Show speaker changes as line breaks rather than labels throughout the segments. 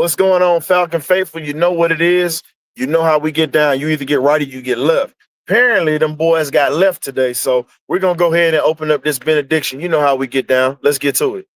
What's going on, Falcon Faithful? You know what it is. You know how we get down. You either get right or you get left. Apparently, them boys got left today, so we're going to go ahead and open up this benediction. You know how we get down. Let's get to it.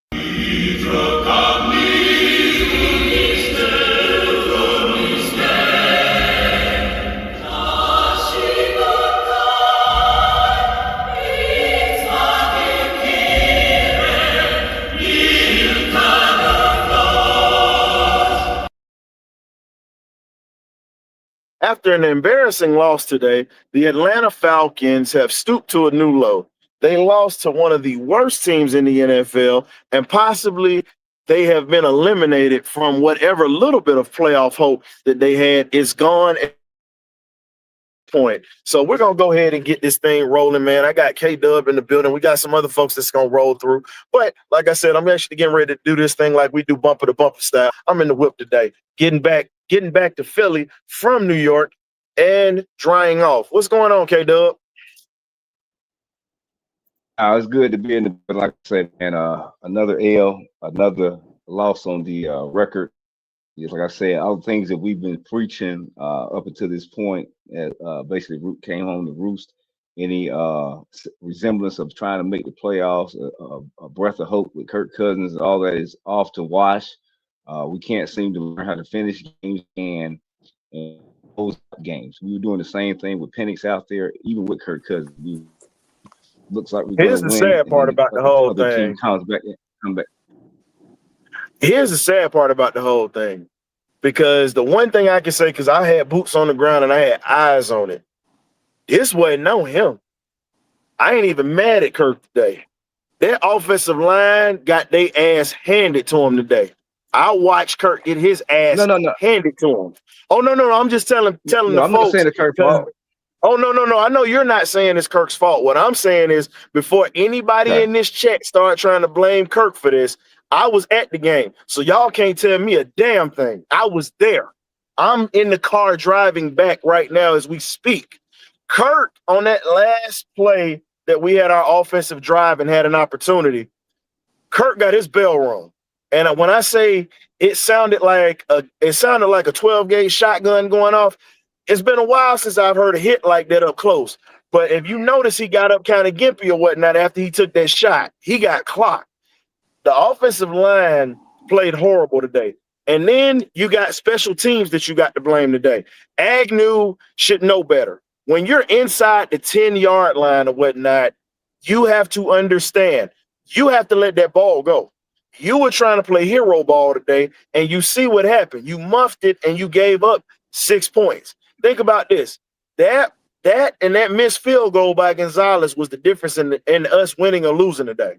After an embarrassing loss today, the Atlanta Falcons have stooped to a new low. They lost to one of the worst teams in the NFL, and possibly they have been eliminated from whatever little bit of playoff hope that they had is gone at this point. So we're going to go ahead and get this thing rolling, man. I got K-Dub in the building. We got some other folks that's going to roll through. But like I said, I'm actually getting ready to do this thing like we do bumper to bumper style. I'm in the whip today, getting back to Philly from New York and drying off. What's going on, K-Dub?
It's good to be in the, like I said, and another L, another loss on the record. Just like I said, all the things that we've been preaching up until this point, basically came home to roost. Any resemblance of trying to make the playoffs, a breath of hope with Kirk Cousins, all that is off to wash. We can't seem to learn how to finish games and close games. We were doing the same thing with Penix out there, even with Kirk Cousins. Looks like we're
Here's the sad part about the whole thing.
Come back.
Here's the sad part about the whole thing, because the one thing I can say, because I had boots on the ground and I had eyes on it, this wasn't on him. I ain't even mad at Kirk today. That offensive line got their ass handed to him today. I watched Kirk get his ass handed to him. Oh, no. I'm just telling the
I'm
folks.
not saying it's Kirk's fault.
Oh, no. I know you're not saying it's Kirk's fault. What I'm saying is, before anybody in this chat start trying to blame Kirk for this, I was at the game. So y'all can't tell me a damn thing. I was there. I'm in the car driving back right now as we speak. Kirk, on that last play that we had our offensive drive and had an opportunity, Kirk got his bell rung. And when I say it sounded like a 12-gauge shotgun going off, it's been a while since I've heard a hit like that up close. But if you notice, he got up kind of gimpy or whatnot after he took that shot. He got clocked. The offensive line played horrible today. And then you got special teams that you got to blame today. Agnew should know better. When you're inside the 10-yard line or whatnot, you have to understand. You have to let that ball go. You were trying to play hero ball today, and you see what happened. You muffed it, and you gave up 6 points. Think about this. That and that missed field goal by Gonzalez was the difference in us winning or losing today.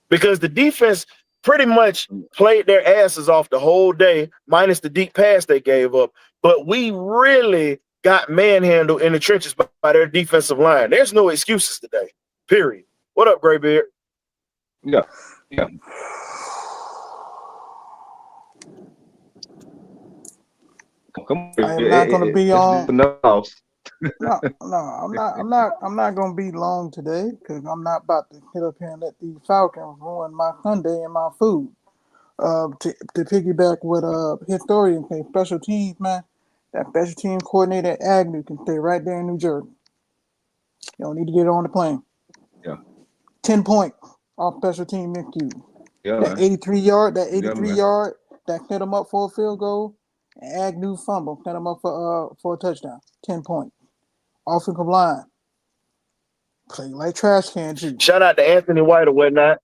Because the defense pretty much played their asses off the whole day, minus the deep pass they gave up. But we really got manhandled in the trenches by their defensive line. There's no excuses today, period. What up, Graybeard?
Yeah.
I'm not gonna be on. No, I'm not gonna be long today because I'm not about to hit up here and let these Falcons ruin my Sunday and my food. To piggyback what historian say, special teams, man. That special team coordinator Agnew can stay right there in New Jersey. You don't need to get on the plane.
Yeah.
10 points off special team MQ.
Yeah.
That 83 yard that set him up for a field goal. And Agnew fumble, set him up for a touchdown. 10 points. Offensive line. Play like trash can too.
Shout out to Anthony White or whatnot.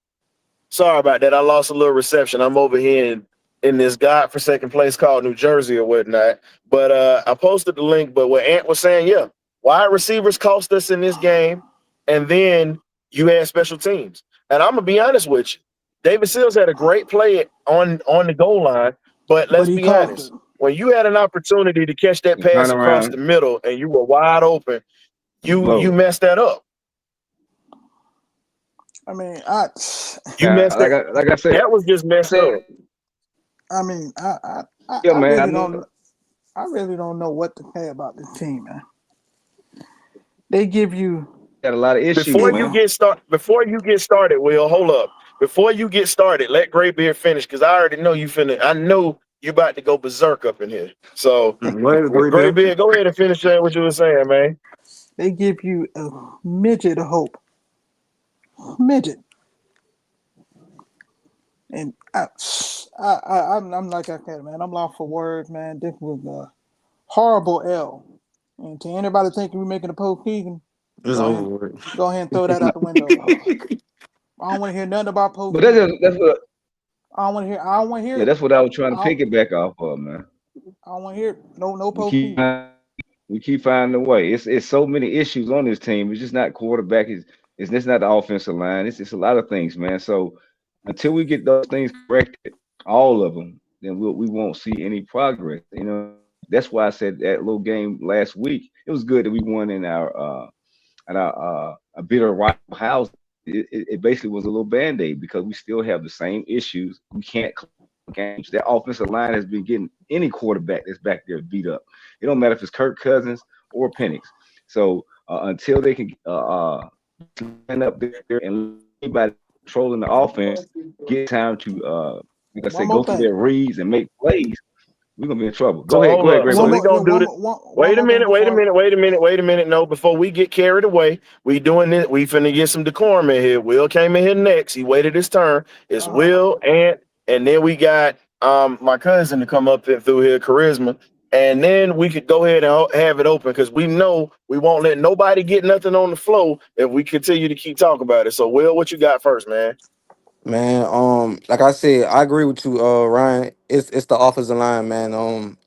Sorry about that. I lost a little reception. I'm over here in this godforsaken place called New Jersey or whatnot. But I posted the link. But what Ant was saying, yeah, wide receivers cost us in this game, and then you had special teams. And I'm gonna be honest with you. David Sills had a great play on the goal line, but let's be honest. When you had an opportunity to catch that pass across the middle and you were wide open, you messed that up.
I mean,
messed that.
Like I said,
that was just messed up.
I mean, I really don't know what to say about this team, man. They give you
got a lot of issues.
Before you get started, Will, hold up. Before you get started, let Graybeard finish because I already know you finna. I know you about to go berserk up in here. So,
Go ahead, agree,
Gray
Bill.
Beard, go ahead and finish that what you were saying, man.
They give you a midget of hope. Midget. And I'm like I said, man. I'm lost for words, man. This was a horrible L. And to anybody thinking we're making a postseason,
It's
go
over
ahead,
with.
go ahead and throw that out the window. I don't want to hear nothing about
But that's
postseason.
that's what
I don't want to hear. I don't want to hear
yeah,
it.
that's what I was trying to
I
pick it back off of, man.
don't want to hear it. No
We keep
postseason.
we keep finding a way. It's so many issues on this team. It's just not quarterback. It's just not the offensive line. It's a lot of things, man. So until we get those things corrected, all of them, then we won't see any progress. You know, that's why I said that little game last week. It was good that we won in our a bitter rival house. It basically was a little band-aid because we still have the same issues. We can't close games. That offensive line has been getting any quarterback that's back there beat up. It don't matter if it's Kirk Cousins or Penix. So until they can stand up there and anybody controlling the offense get time to like I
One
said,
more
go through
thing.
their reads and make plays, we're gonna be in trouble.
So hold
Go ahead,
up.
Greg.
So
One
we
more. Yeah,
gonna do this.
one
Wait a
more thing
minute, wait a
before.
minute, wait a minute, wait a minute. No, before we get carried away, we doing this. We finna get some decorum in here. Will came in here next. He waited his turn. It's
Uh,
Will, and then we got my cousin to come up and through here, Charisma. And then we could go ahead and have it open because we know we won't let nobody get nothing on the flow if we continue to keep talking about it. So, Will, what you got first, man?
Man, like I said, I agree with you, Ryan. It's the offensive line, man.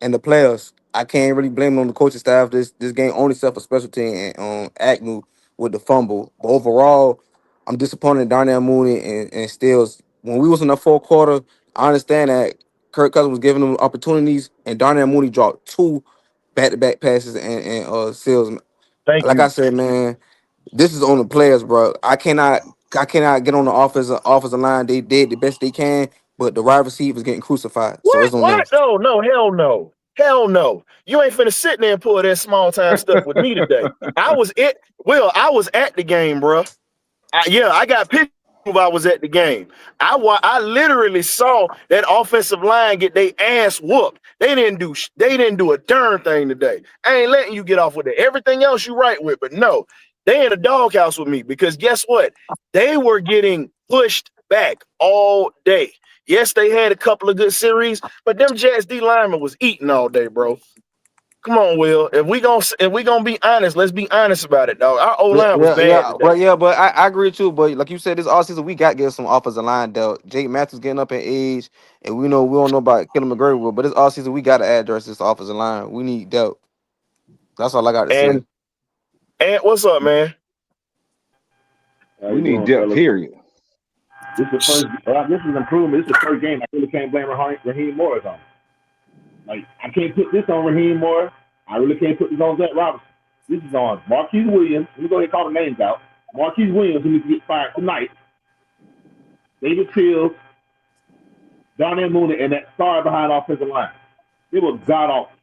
And the players. I can't really blame it on the coaching staff. This game only set for special team and Agnew with the fumble. But overall, I'm disappointed in Darnell Mooney and Stills. When we was in the fourth quarter, I understand that Kirk Cousins was giving them opportunities, and Darnell Mooney dropped two back-to-back passes and Stills.
Thank
Like I
you.
said, man. This is on the players, bro. I cannot get on the offensive line. They did the best they can, but the wide receivers getting crucified. So
What?
it's on them.
What? No, no, hell no. Hell no. You ain't finna sit there and pull that small time stuff with me today. I was at the game, bro. I got pictures of I was at the game. I literally saw that offensive line get their ass whooped. They didn't do a darn thing today. I ain't letting you get off with it. Everything else you right with, but no, they in a doghouse with me because guess what? They were getting pushed back all day. Yes, they had a couple of good series, but them Jets D lineman was eating all day, bro. Come on, Will. If we gonna be honest, let's be honest about it, dog. Our O
Yeah,
line was
yeah,
bad
yeah,
today.
but I agree too. But like you said, this offseason we got to get some offensive line dealt. Jake Matthews getting up in age, and we don't know about Kellen McGregor, but this offseason we got to address this offensive line. We need dealt. That's all I got to say.
And what's up, man?
How
We
you
need
doing,
depth,
fellas?
period.
This is the first. This is improvement. This is the first game. I really can't blame Raheem Morris on. Like I can't put this on Raheem Morris. I really can't put this on Zach Robinson. This is on Marquise Williams. Let me go ahead and call the names out. Marquise Williams, who needs to get fired tonight. David Fields, Darnell Mooney, and that star behind offensive line. It was god awful.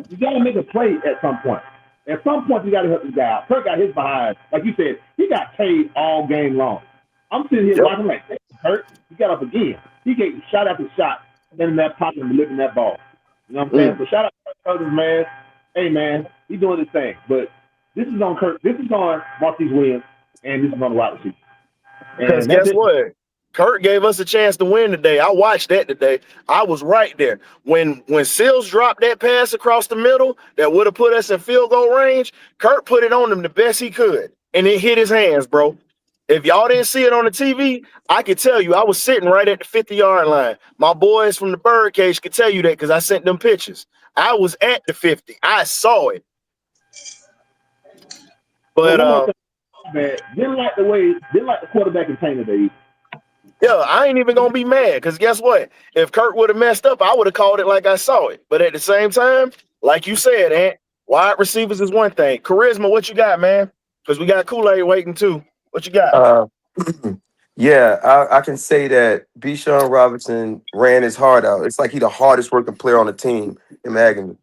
You got to make a play at some point. At some point, you got to help this guy out. Kirk got his behind. Like you said, he got paid all game long. I'm sitting here
Yep.
watching like, Kirk, he got up again. He gave shot after shot, in that pocket and delivering that ball. You know what I'm saying? So shout out to Kirk Cousins, man. Hey, man, he's doing his thing. But this is on Kirk. This is on Marquise Williams, and this is on the wide receiver.
Because
And that's
guess
it.
what? Kurt gave us a chance to win today. I watched that today. I was right there. When Sills dropped that pass across the middle that would have put us in field goal range, Kurt put it on him the best he could. And it hit his hands, bro. If y'all didn't see it on the TV, I could tell you I was sitting right at the 50-yard line. My boys from the BirdCage could tell you that because I sent them pictures. I was at the 50. I saw it. But
one more thing, man. Didn't like the quarterback in Taylor today.
yeah, I ain't even gonna be mad because guess what? If Kurt would have messed up, I would have called it like I saw it. But at the same time, like you said, Ant, wide receivers is one thing. Charisma, what you got, man? Because we got Kool-Aid waiting too. What you got?
Uh, yeah, I can say that Bijan Robinson ran his heart out. It's like he the hardest working player on the team in Magny.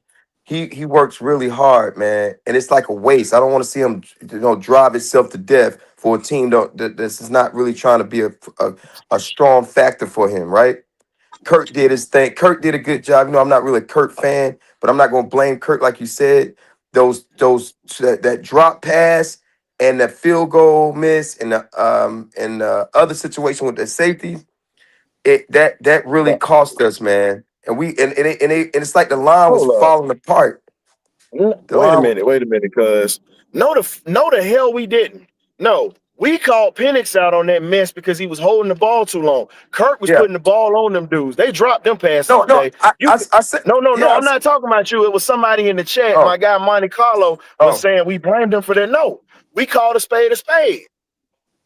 He works really hard, man, and it's like a waste. I don't want to see him, drive itself to death for a team that's not really trying to be a strong factor for him, right? Kirk did his thing. Kirk did a good job. You know, I'm not really a Kirk fan, but I'm not gonna blame Kirk like you said. That drop pass and the field goal miss and the other situation with the safety, that really cost us, man. And it's like the line was
Hold up.
falling apart. The
Wait a
line,
minute, because no the hell we didn't. No, we called Penix out on that mess because he was holding the ball too long. Kirk was
yeah.
putting the ball on them dudes. They dropped them passes
No,
today.
I said,
No,
yeah.
I'm not talking about you. It was somebody in the chat.
Oh,
My guy Monte Carlo was saying we blamed him for that. No, we called a spade a spade.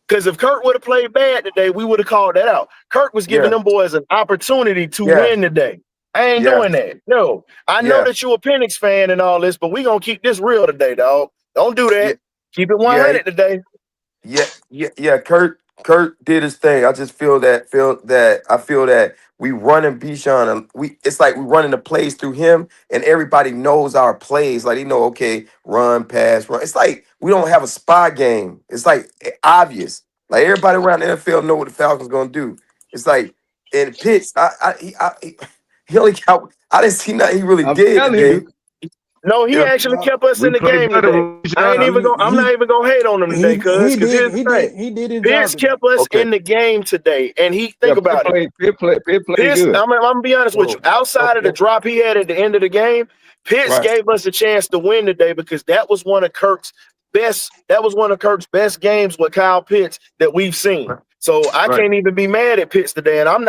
Because if Kirk would have played bad today, we would have called that out. Kirk was giving
yeah,
them boys an opportunity to
yeah,
win today. I ain't
yeah,
doing that. No, I know
yeah,
that you a Penix fan and all this, but we gonna keep this real today, dog. Don't do
yeah,
that. Keep it
yeah.
100 today.
Yeah. Kurt did his thing. I just feel that we running Bijan and it's like we running the plays through him and everybody knows our plays. Like they know, okay, run, pass, run. It's like we don't have a spy game. It's like obvious. Like everybody around the NFL know what the Falcons gonna do. It's like in Pitts, he only got I didn't see nothing he really
I'm
did
telling
today.
you,
No, he
if
actually
No,
kept us
we
in the
play
game
better
today.
with
I'm not
he
even gonna hate on him today, cuz here's the thing.
he did his job
Pitts
today.
kept us
Okay.
in the game today. And
yeah,
think about it.
play
Pitts,
good.
I'm gonna be honest with you.
Whoa.
Outside of the
Okay.
drop he had at the end of the game, Pitts
Right.
gave us a chance to win today because that was one of Kirk's best games with Kyle Pitts that we've seen. So I
Right.
can't even be mad at Pitts today. And I'm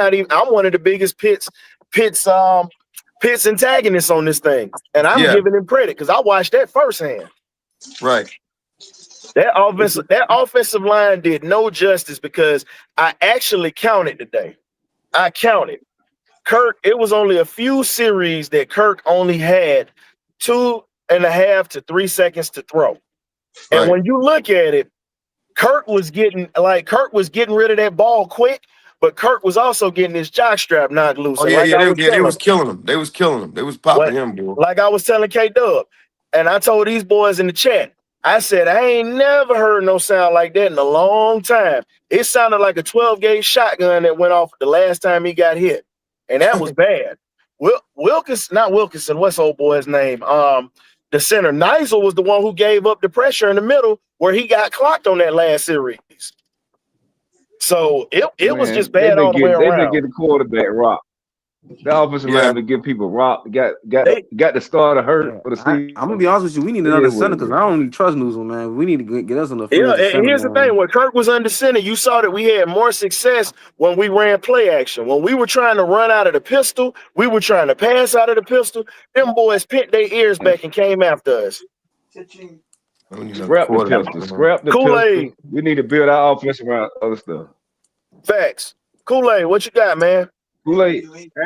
one of the biggest Pitts antagonists on this thing. And I'm
Yeah.
giving him credit because I watched that firsthand.
Right.
That offensive line did no justice because I actually counted today. I counted. Kirk, it was only a few series that Kirk only had 2.5 to 3 seconds to throw. And
Right.
when you look at it, Kirk was getting rid of that ball quick, but Kirk was also getting his jockstrap knocked loose.
Oh
And
yeah,
like I was
they
telling
was killing him. They was killing him. They was popping
what
him, bro.
like I was telling K-Dub, and I told these boys in the chat, I said, I ain't never heard no sound like that in a long time. It sounded like a 12-gauge shotgun that went off the last time he got hit. And that was bad. Not Wilkinson, what's old boy's name? The center. Neisel was the one who gave up the pressure in the middle where he got clocked on that last series. So it was just bad all the way
They've been
around.
getting the quarterback rocked. The offensive
Yeah.
line been getting people rocked. Got
They-
the starter hurt
Yeah,
for the season.
I'm gonna be honest with you. We need
It
another
is what
center
it
because
is.
I don't even trust Newsom, man. We need to get us on the field.
Yeah,
as a
and
center,
here's the
man.
thing: when Kirk was under center, you saw that we had more success when we ran play action. When we were trying to run out of the pistol, we were trying to pass out of the pistol. Them boys pinned their ears back and came after us.
Scrap the pistol. Scrap the
Kool-Aid.
pistol. We need to build our offense around other stuff.
Facts. Kool-Aid, what you got, man?
Kool-Aid,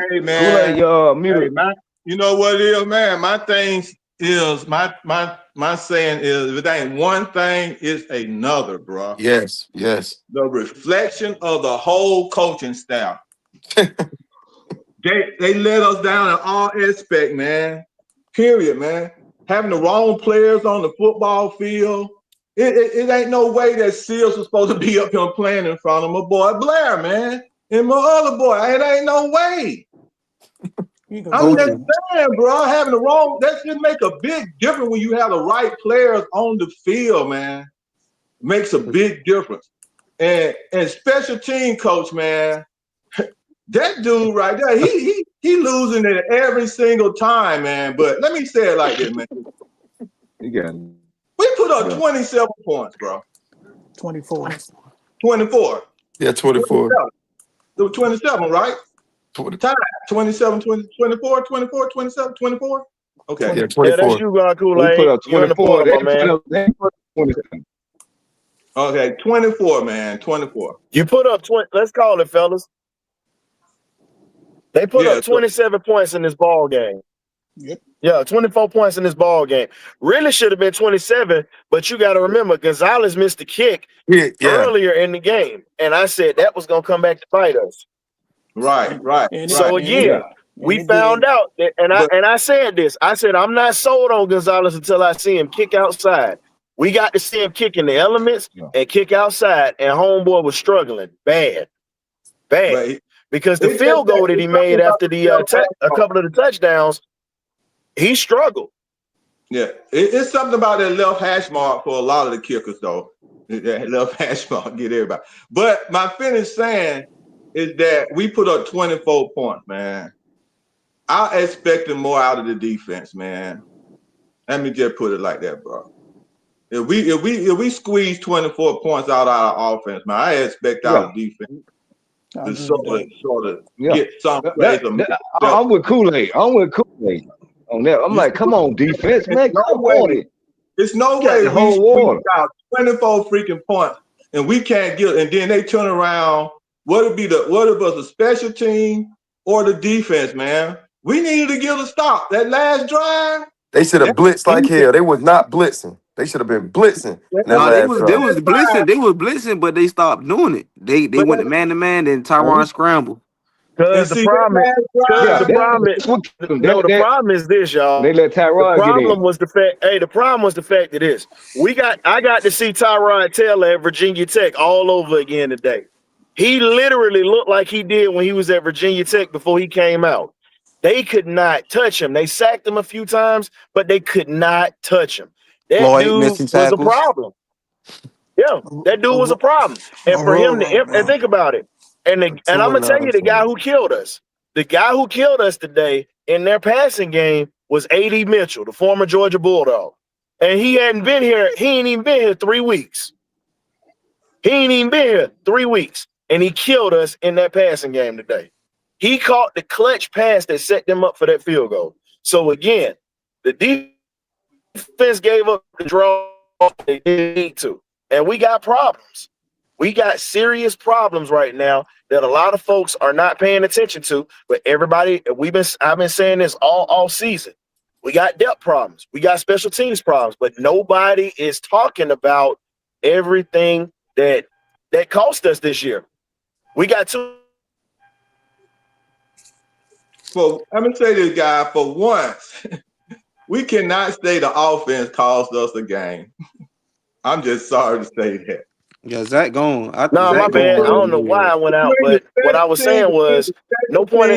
Hey man,
muted.
hey, you know what it is, man. My thing is my saying is if it ain't one thing, it's another, bro.
Yes.
The reflection of the whole coaching staff. They let us down in all aspects, man. Period, man. Having the wrong players on the football field. It ain't no way that Seals was supposed to be up here playing in front of my boy Blair, man. And my other boy. It ain't no way. I'm just saying, bro, having the wrong, that should make a big difference when you have the right players on the field, man. Makes a big difference. And special team coach, man, that dude right there, he losing it every single time, man. But let me say it like this, man. We put up 27 points, bro.
24.
24.
Yeah, 24.
27, right?
20.
Time 27, 20, 24, 24, 27, 24. Okay.
Yeah,
Yeah,
24.
that's you, God
We
Kool-Aid.
put up
You're in the
24.
portal, my man.
They put up 27.
Okay, 24, man. 24.
You put up 20. Let's call it, fellas. They put up 27 points in this ball game.
Yep.
Yeah, 24 points in this ball game. Really should have been 27, but you got to remember Gonzalez missed the kick earlier in the game, and I said that was gonna come back to bite us.
Right.
So again, we found out that, and I said this. I said I'm not sold on Gonzalez until I see him kick outside. We got to see him kick in the elements and kick outside, and homeboy was struggling bad.
Right.
because the
It's just
field goal that he
it's something
made
about
after
the
the
left hash
a
mark.
couple of the touchdowns, he struggled.
Yeah, it's something about that left hash mark for a lot of the kickers, though. That left hash mark get everybody. But my finish saying is that we put up 24 points, man. I expected more out of the defense, man. Let me just put it like that, bro. If we squeeze 24 points out of our offense, man, I expect our defense
I
to
agree with that.
sort of
Yeah.
get some plays.
I'm with Kool-Aid. I'm with Kool-Aid on that. I'm like, come on, defense, man.
No
Come
way.
on it.
It's no
Got
way
the
we
whole water.
got 24 freaking points and we can't get, and then they turn around. What it was a special team or the defense, man? We needed to get a stop. That last drive.
They should have blitzed like hell. They was not blitzing. They should have been blitzing in that
Nah, they
last
was they
drive.
was blitzing. They was blitzing, but they stopped doing it. They
But
went to man, then Tyron scrambled.
and
Because
see that
Yeah,
last drive.
that's what
the problem is this, y'all.
they let Tyrod get in.
The problem was the fact of this. I got to see Tyrod Taylor at Virginia Tech all over again today. He literally looked like he did when he was at Virginia Tech before he came out. They could not touch him. They sacked him a few times, but they could not touch him. That
Floyd
dude
missing
was a
tackles.
problem. Yeah, that dude was a problem. And for him to and think about it. And I'm gonna tell you the guy who killed us. The guy who killed us today in their passing game was A.D. Mitchell, the former Georgia Bulldog. And he hadn't been here. He ain't even been here 3 weeks. He ain't even been here 3 weeks. And he killed us in that passing game today. He caught the clutch pass that set them up for that field goal. So again, the defense gave up the draw they didn't need to. And we got problems. We got serious problems right now that a lot of folks are not paying attention to. But I've been saying this all season. We got depth problems. We got special teams problems. But nobody is talking about everything that cost us this year. We got two.
Well, I'm gonna say this, guy. For once, we cannot say the offense cost us a game. I'm just sorry to say that.
Yeah, Zach gone.
No, my bad. I don't know why I went out, but what I was saying was no point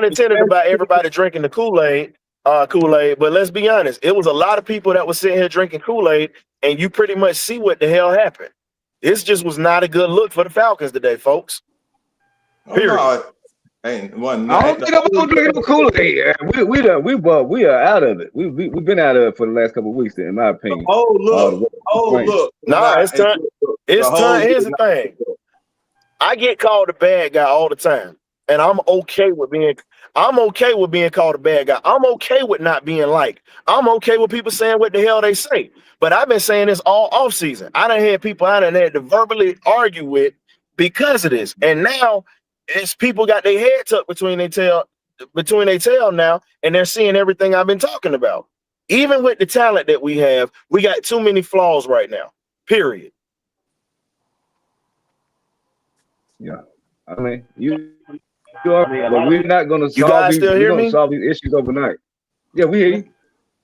intended about everybody drinking the Kool-Aid. But let's be honest, it was a lot of people that was sitting here drinking Kool-Aid, and you pretty much see what the hell happened. This just was not a good look for the Falcons today, folks. Period.
Oh, no, ain't one.
I don't think I'm gonna drink no Kool-Aid. We are out of it. We've been out of it for the last couple of weeks, in my opinion.
Oh look.
Nah, it's time. It's time. Here's the thing. I get called a bad guy all the time, and I'm okay with being called a bad guy. I'm okay with not being liked. I'm okay with people saying what the hell they say. But I've been saying this all off season. I done had people I done had to verbally argue with because of this. And now it's people got their head tucked between their tail now, and they're seeing everything I've been talking about. Even with the talent that we have, we got too many flaws right now. Period.
Yeah, I mean, you are, but we're not gonna
You guys
solve
still hear me?
solve these issues overnight. Yeah, we hear you.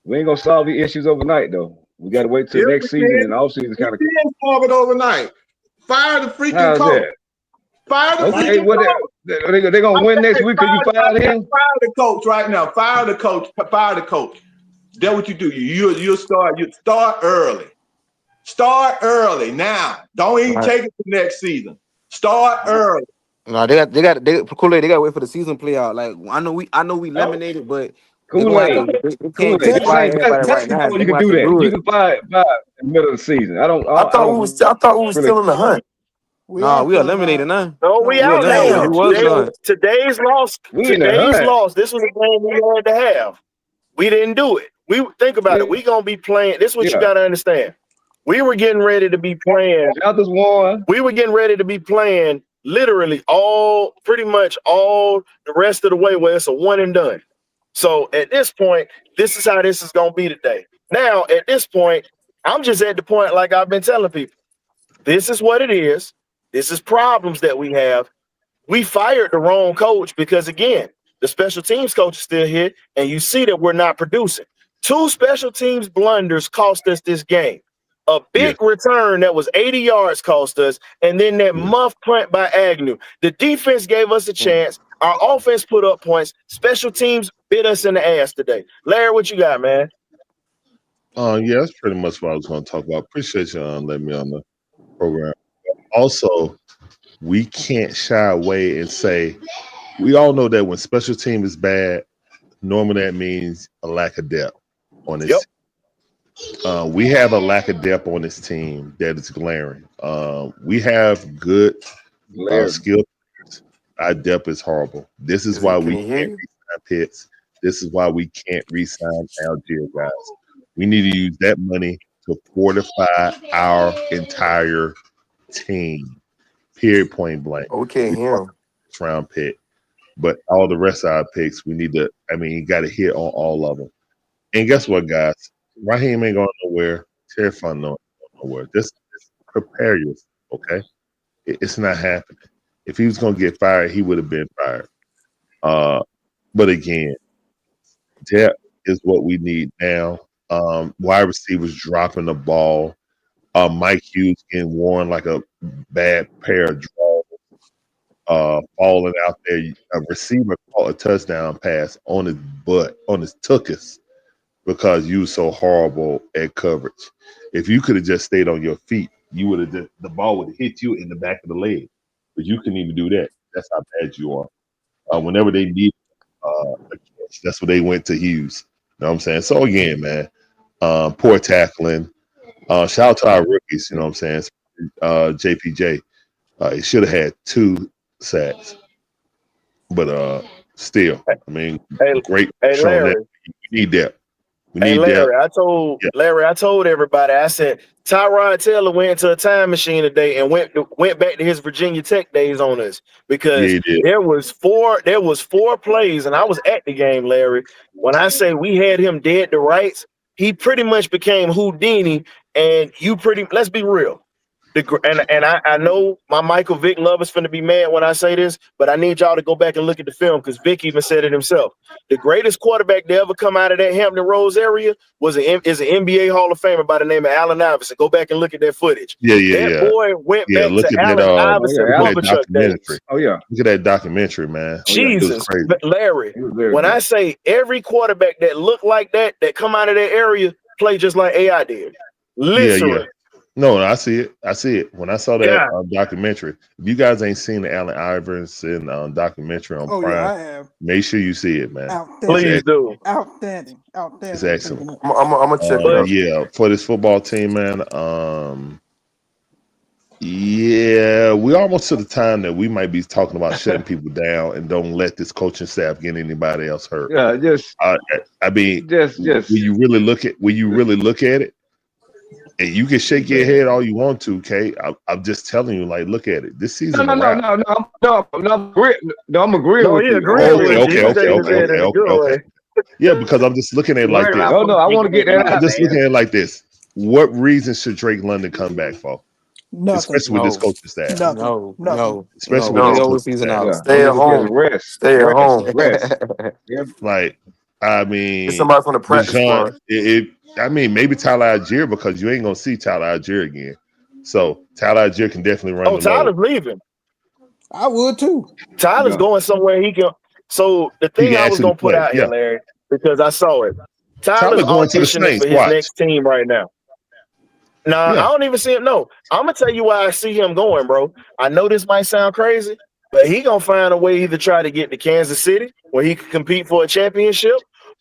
We ain't gonna solve these issues overnight, though. We got to wait till next season, and off season kind of.
We didn't solve it overnight. Fire the freaking
How's
coach.
that?
Fire the
Okay,
freaking
what
coach.
they gonna win next week? Cause you fired him?
Fire the coach right now. Fire the coach. Fire the coach. That's what you do. You start early. Start early now. Don't even take it to next season. Start early.
No, they got Kool-Aid. They got to wait for the season play out. Like I know we lemonaded, but they
Kool-Aid.
can't just fire everybody right now.
You can do that. You can fire in the middle of the season. I
thought we was still in the hunt.
We eliminated now.
No, we out
eliminated.
now. Today's loss. This was a game we had to have. We didn't do it. We think about it. We gonna be playing. This is what you gotta understand. We were getting ready to be playing. We were getting ready to be playing literally pretty much all the rest of the way where it's a one and done. So at this point, this is how this is gonna be today. Now, at this point, I'm just at the point like I've been telling people. This is what it is. This is problems that we have. We fired the wrong coach because, again, the special teams coach is still here, and you see that we're not producing. 2 special teams blunders cost us this game. A big return that was 80 yards cost us, and then that muff punt by Agnew. The defense gave us a chance. Our offense put up points. Special teams bit us in the ass today. Larry, what you got, man?
Yeah, that's pretty much what I was going to talk about. Appreciate you letting me on the program. Also, we can't shy away and say, we all know that when special team is bad, normally that means a lack of depth on this. We have a lack of depth on this team that is glaring. We have good skill players. Our depth is horrible. This is why we can't re-sign Pitts. This is why we can't re-sign Algier guys. We need to use that money to fortify our entire team. Period, point blank.
Oh, we can't hear him.
Round pick. But all the rest of our picks, we need to, you got to hit on all of them. And guess what, guys? Raheem ain't going nowhere. Terry Fun no nowhere. Just prepare yourself, okay? It's not happening. If he was going to get fired, he would have been fired. But again, depth is what we need now. Wide receivers dropping the ball. Mike Hughes getting worn like a bad pair of drawers. Falling out there. A receiver caught a touchdown pass on his butt, on his tuchus, because you were so horrible at coverage. If you could have just stayed on your feet, you would have the ball would have hit you in the back of the leg. But you couldn't even do that. That's how bad you are. Whenever they need a catch, that's when they went to Hughes. You know what I'm saying? So again, man, poor tackling. Shout out to our rookies, you know what I'm saying? JPJ. He should have had 2 sacks. But still, great
Larry.
We need that.
Larry, I told everybody, I said Tyrod Taylor went into a time machine today and went back to his Virginia Tech days on us, because there was 4 plays, and I was at the game, Larry. When I say we had him dead to rights, he pretty much became Houdini, and let's be real. I know my Michael Vick lovers finna be mad when I say this, but I need y'all to go back and look at the film, because Vick even said it himself. The greatest quarterback to ever come out of that Hampton Roads area is an NBA Hall of Famer by the name of Allen Iverson. Go back and look at that footage. That boy went back to Allen Iverson
documentary. Oh yeah,
look at that documentary, man.
Jesus, Larry. When I say every quarterback that looked like that come out of that area, play just like AI did. Literally.
Yeah. No, I see it. When I saw that documentary, if you guys ain't seen the Allen Iverson documentary on Prime,
yeah, I have.
Make sure you see it, man.
Please do.
Outstanding.
It's excellent.
I'm gonna check it out.
Yeah, for this football team, man. Yeah, we almost to the time that we might be talking about shutting people down and don't let this coaching staff get anybody else hurt.
Yeah, just.
When you really look at it. And you can shake your head all you want to, Kay. I'm just telling you, like, look at it. This season.
No, I'm agreeing with you.
Okay. Yeah, because I'm just looking at it like this.
I want to get that out.
I'm just looking at it like this. What reason should Drake London come back for?
Nothing.
Especially with this coaching staff.
No.
Especially with this
season out.
Stay at home. Stay at home.
Like,
get somebody from the practice squad.
Maybe Tyler Algier, because you ain't gonna see Tyler Algier again. So Tyler Algier can definitely run.
Oh, Tyler's leaving.
I would too.
Tyler's going somewhere he can. So the thing I was gonna put out here, Larry, because I saw it. Tyler's
going to the
auditioning
Saints.
for his next team right now. Nah, I don't even see him. No, I'm gonna tell you why I see him going, bro. I know this might sound crazy, but he gonna find a way either try to get to Kansas City where he can compete for a championship,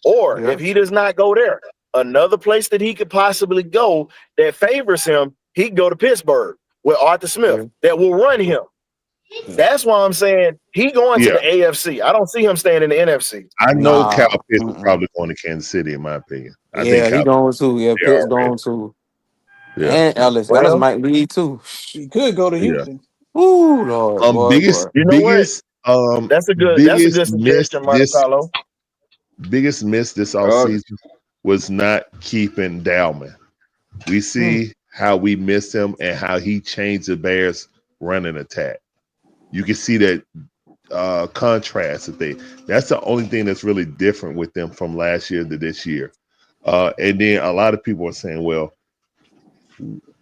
or if he does not go there, another place that he could possibly go that favors him, he can go to Pittsburgh with Arthur Smith that will run him. That's why I'm saying he going to the AFC. I don't see him staying in the NFC.
I know Kyle Pitts is probably going to Kansas City, in my opinion. I think
he going too. Yeah, Pitts going too. Yeah. And Ellis might lead too.
He could go to Houston.
Ooh, Lord.
Biggest
that's a good suggestion, Marcelo.
Biggest miss this offseason was not keeping Dalman. We see how we miss him and how he changed the Bears' running attack. You can see that contrast. That's the only thing that's really different with them from last year to this year. And then a lot of people are saying, well,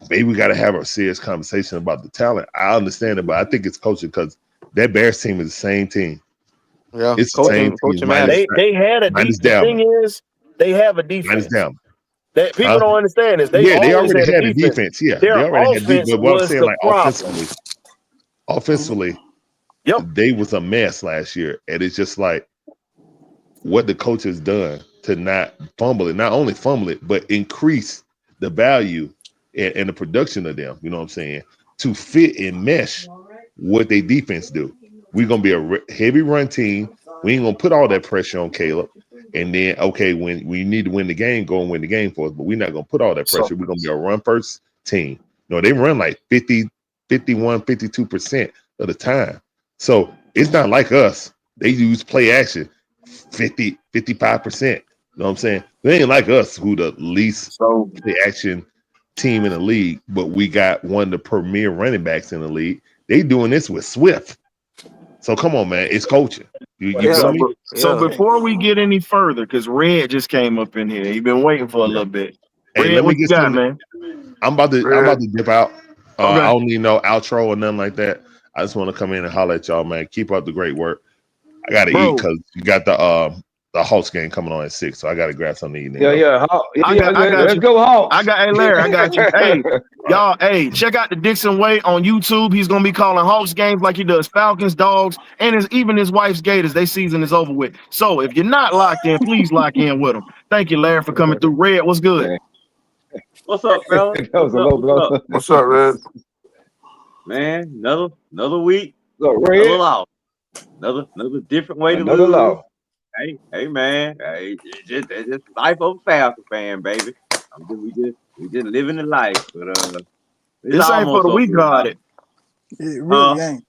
maybe we got to have a serious conversation about the talent. I understand it, but I think it's coaching because that Bears team is the same team.
Yeah,
It's the same
coaching
team
matters.
They had a
minus
the
Dalvin.
thing is they have a
Minus
defense.
Dalvin.
That people don't understand is they
Yeah, they
always
already
had a
had a
defense.
defense. Yeah,
Their
they already had defense.
offense
But what I'm
was
saying,
the
like
problem.
offensively,
Yep.
they was a mess last year, and it's just like what the coach has done to not fumble it, not only fumble it, but increase the value and the production of them. You know what I'm saying? To fit and mesh what they defense do. We're gonna be a heavy run team. We ain't gonna put all that pressure on Caleb. And then, okay, when we need to win the game, go and win the game for us. But we're not gonna put all that pressure. We're gonna be a run first team. No, they run like 50, 51, 52% of the time. So it's not like us. They use play action 50, 55%. You know what I'm saying? They ain't like us, who the least play action team in the league, but we got one of the premier running backs in the league. They doing this with Swift. So come on, man. It's coaching. You feel me?
So before we get any further, because Red just came up in here. He's been waiting for a little bit.
Hey,
Red,
let me
what you
get
got,
some.
man?
I'm about to dip out.
Okay.
I don't need no outro or nothing like that. I just want to come in and holler at y'all, man. Keep up the great work. I gotta eat because you got the Hawks game coming on at 6, so I gotta grab something to eat.
I got
Let's
you.
go Hawks.
Hey Larry, I got you. Hey, y'all, check out the Dixon Way on YouTube. He's gonna be calling Hawks games like he does Falcons, Dogs, and even his wife's Gators. Their season is over with. So if you're not locked in, please lock in with him. Thank you, Larry, for coming through. Red, what's good?
What's up, fella?
That was a low blow.
What's up, Red?
Man, another week,
Look,
another
Red.
loss, another different way to
Another
lose.
loss.
Hey, man, it's just life of a Falcon fan, baby. We just living the life, but it's
This ain't for
almost
the
over
weak
with, dog.
hearted.
It really ain't.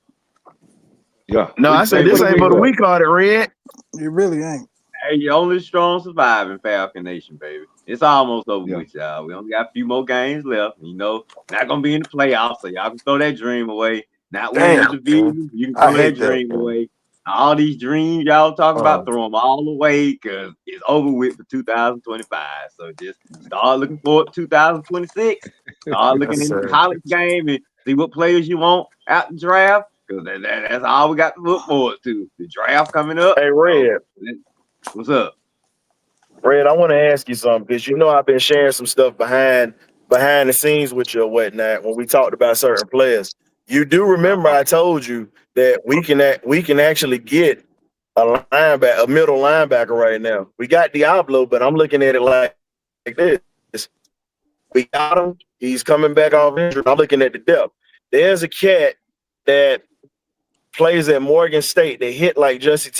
Yeah.
No, I said this ain't for the weak hearted, Red.
It really ain't.
Hey, you only strong surviving Falcon Nation, baby. It's almost over with, y'all. We only got a few more games left. You know, not gonna be in the playoffs, so y'all can throw that dream away. Not winning the division, you can
I
throw that
hate that,
dream
man.
away. All these dreams y'all talking about, throw them all away because it's over with for 2025. So just start looking forward to 2026. Start looking in the college game and see what players you want out the draft because that's all we got to look forward to. The draft coming up.
Hey, Red.
What's up?
Red, I want to ask you something because you know I've been sharing some stuff behind the scenes with you or whatnot when we talked about certain players. You do remember I told you that we can actually get a middle linebacker right now. We got Diablo, but I'm looking at it like this. We got him. He's coming back off injury. I'm looking at the depth. There's a cat that plays at Morgan State. They hit like Jesse.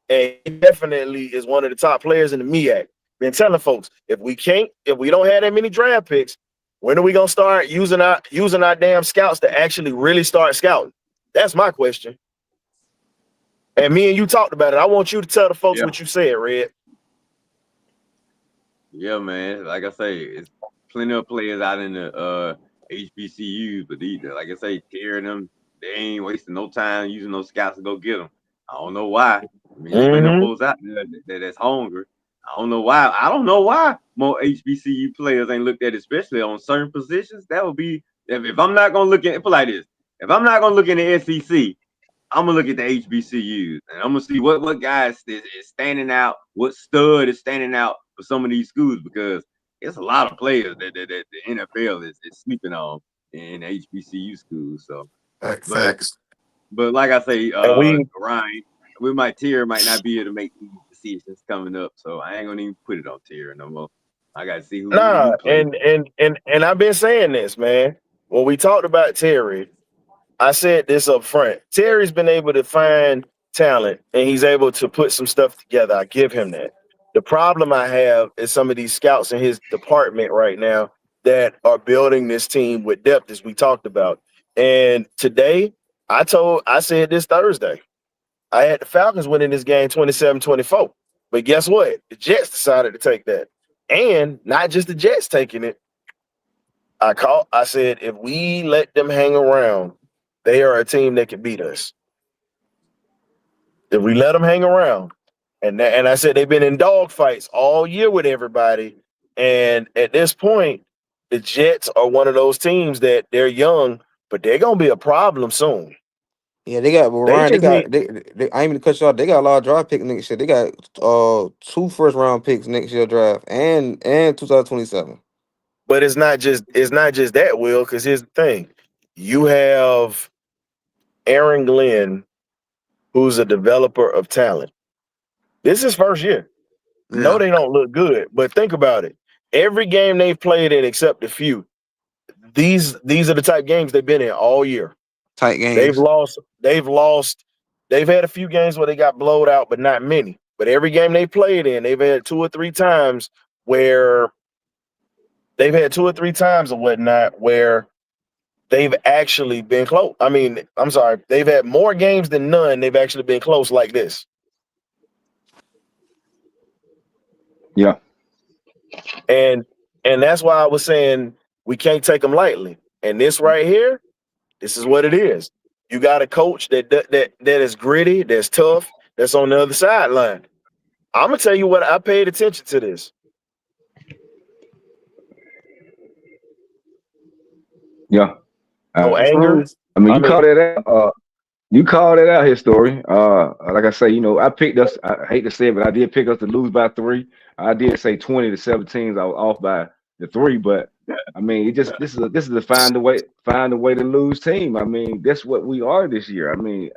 And he definitely is one of the top players in the MEAC. Been telling folks, if we don't have that many draft picks, when are we gonna start using our damn scouts to actually really start scouting? That's my question. And me and you talked about it. I want you to tell the folks what you said, Red.
Yeah, man. Like I say, it's plenty of players out in the HBCUs, but like I say, tearing them, they ain't wasting no time using those scouts to go get them. I don't know why. I mean, there's plenty of folks out there that's hungry. I don't know why. I don't know why more HBCU players ain't looked at, especially on certain positions. That would be if I'm not gonna look at it like this. If I'm not gonna look in the SEC, I'm gonna look at the HBCUs and I'm gonna see what guys is standing out, what stud is standing out for some of these schools because it's a lot of players that the NFL is sleeping on in HBCU schools. So,
Facts.
but like I say,
And
Ryan, with my tier might not be able to make these decisions coming up, so I ain't gonna even put it on tier no more. I gotta see who plays.
And I've been saying this, man. When we talked about Terry, I said this up front. Terry's been able to find talent and he's able to put some stuff together. I give him that. The problem I have is some of these scouts in his department right now that are building this team with depth, as we talked about. And today, I said this Thursday, I had the Falcons winning this game 27-24. But guess what? The Jets decided to take that. And not just the Jets taking it. I said, if we let them hang around, they are a team that can beat us. If we let them hang around, and I said they've been in dog fights all year with everybody, and at this point, the Jets are one of those teams that they're young, but they're gonna be a problem soon.
Yeah, they got
They
Ryan. They
just need,
got they I ain't even cut you off. They got a lot of draft pick next year. They got 2 first round picks next year draft and 2027.
but it's not just that, Will, because here's the thing. You have Aaron Glenn, who's a developer of talent. This is his first year. No,
Yeah,
they don't look good, but think about it. Every game they've played in, except a few, these are the type games they've been in all year.
tight
They've
games.
lost. They've had a few games where they got blowed out, but not many. But every game they played in, they've had 2 or 3 times where or whatnot where they've actually been close. I mean, I'm sorry, they've had more games than none. They've actually been close like this.
Yeah.
And that's why I was saying we can't take them lightly. And this right here, this is what it is. You got a coach that is gritty, that's tough, that's on the other sideline. I'm gonna tell you what, I paid attention to this.
Yeah.
No anger.
I mean,
I
you
mean,
called it out. You called it out, his story. Like I say, I picked us. I hate to say it, but I did pick us to lose by 3. I did say 20-17. I was off by the 3, but I mean, this is a find a way to lose team. I mean, that's what we are this year. I mean,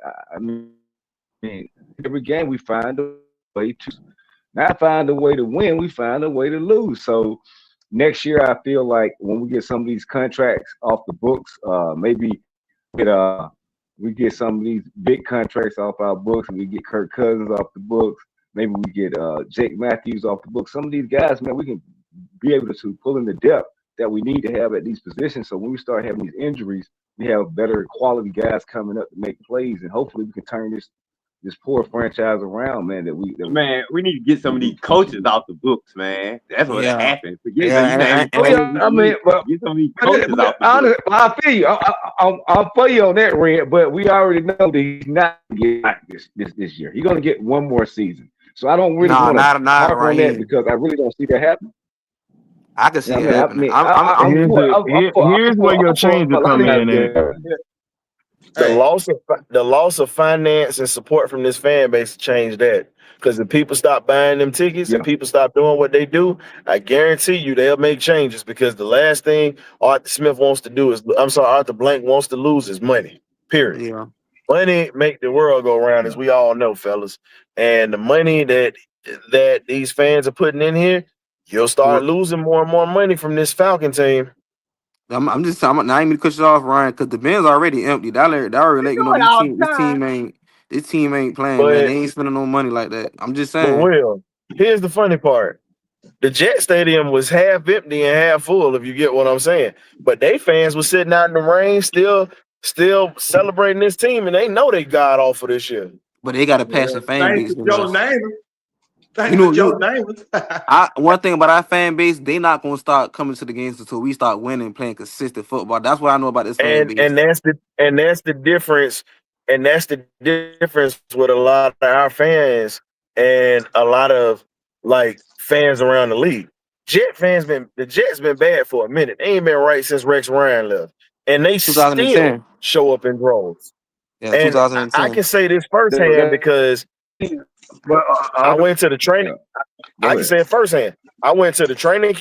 every game we find a way to not find a way to win. We find a way to lose. So next year, I feel like when we get some of these contracts off the books, maybe get we get some of these big contracts off our books, and we get Kirk Cousins off the books. Maybe we get Jake Matthews off the books. Some of these guys, man, we can be able to pull in the depth that we need to have at these positions. So when we start having these injuries, we have better quality guys coming up to make plays, and hopefully we can turn this poor franchise around, man.
Man, we need to get some of these coaches off the books, man. That's what
Yeah,
happened. Forget
yeah,
that you named
Oh
coaches.
yeah, I mean,
Get some of these coaches
but
off the books.
honestly, I feel you. I'm for you on that, Red. But we already know that he's not going to get back this year. He's going to get one more season. So I don't really
nah,
want to
not
harp on that
Raheem.
because I really don't see that happen.
I can see
I
it
mean, I
happening.
mean, I'm
here's
for
here's where your
I'm for
change
a
will
lot
come
of
in
guys.
at. The loss of finance and support from this fan base changed that. Because if people stop buying them tickets
Yeah,
and people stop doing what they do, I guarantee you they'll make changes. Because the last thing Arthur Blank wants to lose is money. Period.
Yeah,
Money make the world go round, as we all know, fellas. And the money that these fans are putting in here, you'll start
well,
losing more and more money from this Falcon team.
I'm just not even to cut you off, Ryan, because the Ben's already empty. That already let you know
Do it all the time.
this team ain't playing, man.
But
They ain't spending no money like that. I'm just saying.
Will, here's the funny part. The Jet Stadium was half empty and half full, if you get what I'm saying. But they fans were sitting out in the rain, still celebrating this team, and they know they got off for this year.
But they got a
Yeah.
passion fan
Thanks
base
to
than
Joe
us.
Namath. Thanks
You know,
to Joe Namath.
one thing about our fan base, they not gonna start coming to the games until we start winning, playing consistent football. That's what I know about this fan
And
base.
that's the difference. And that's the difference with a lot of our fans and a lot of like fans around the league. The Jets been bad for a minute. They ain't been right since Rex Ryan left. And they still
2010.
show up in droves.
Yeah,
And I
2010.
can say this firsthand because
but
I went to the training.
Go
I can
ahead.
say it firsthand. I went to the training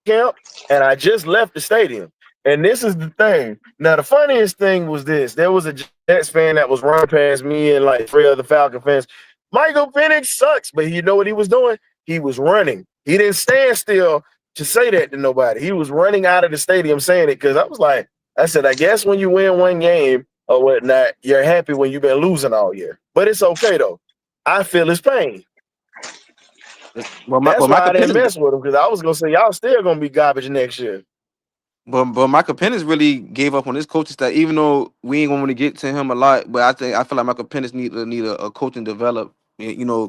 camp and I just left the stadium. And this is the thing. Now, the funniest thing was this. There was a Jets fan that was running past me and like 3 other Falcon fans. Michael Penix sucks, but you know what he was doing? He was running. He didn't stand still to say that to nobody. He was running out of the stadium saying it because I said, I guess when you win one game or whatnot, you're happy when you've been losing all year. But it's okay, though. I feel his pain.
Well,
That's why
Michael
I didn't
Penix,
mess with him because I was going to say, y'all still going to be garbage next year.
but Michael Penix really gave up on his coaching staff, even though we ain't going to get to him a lot. But I feel like Michael Penix need a coach and develop,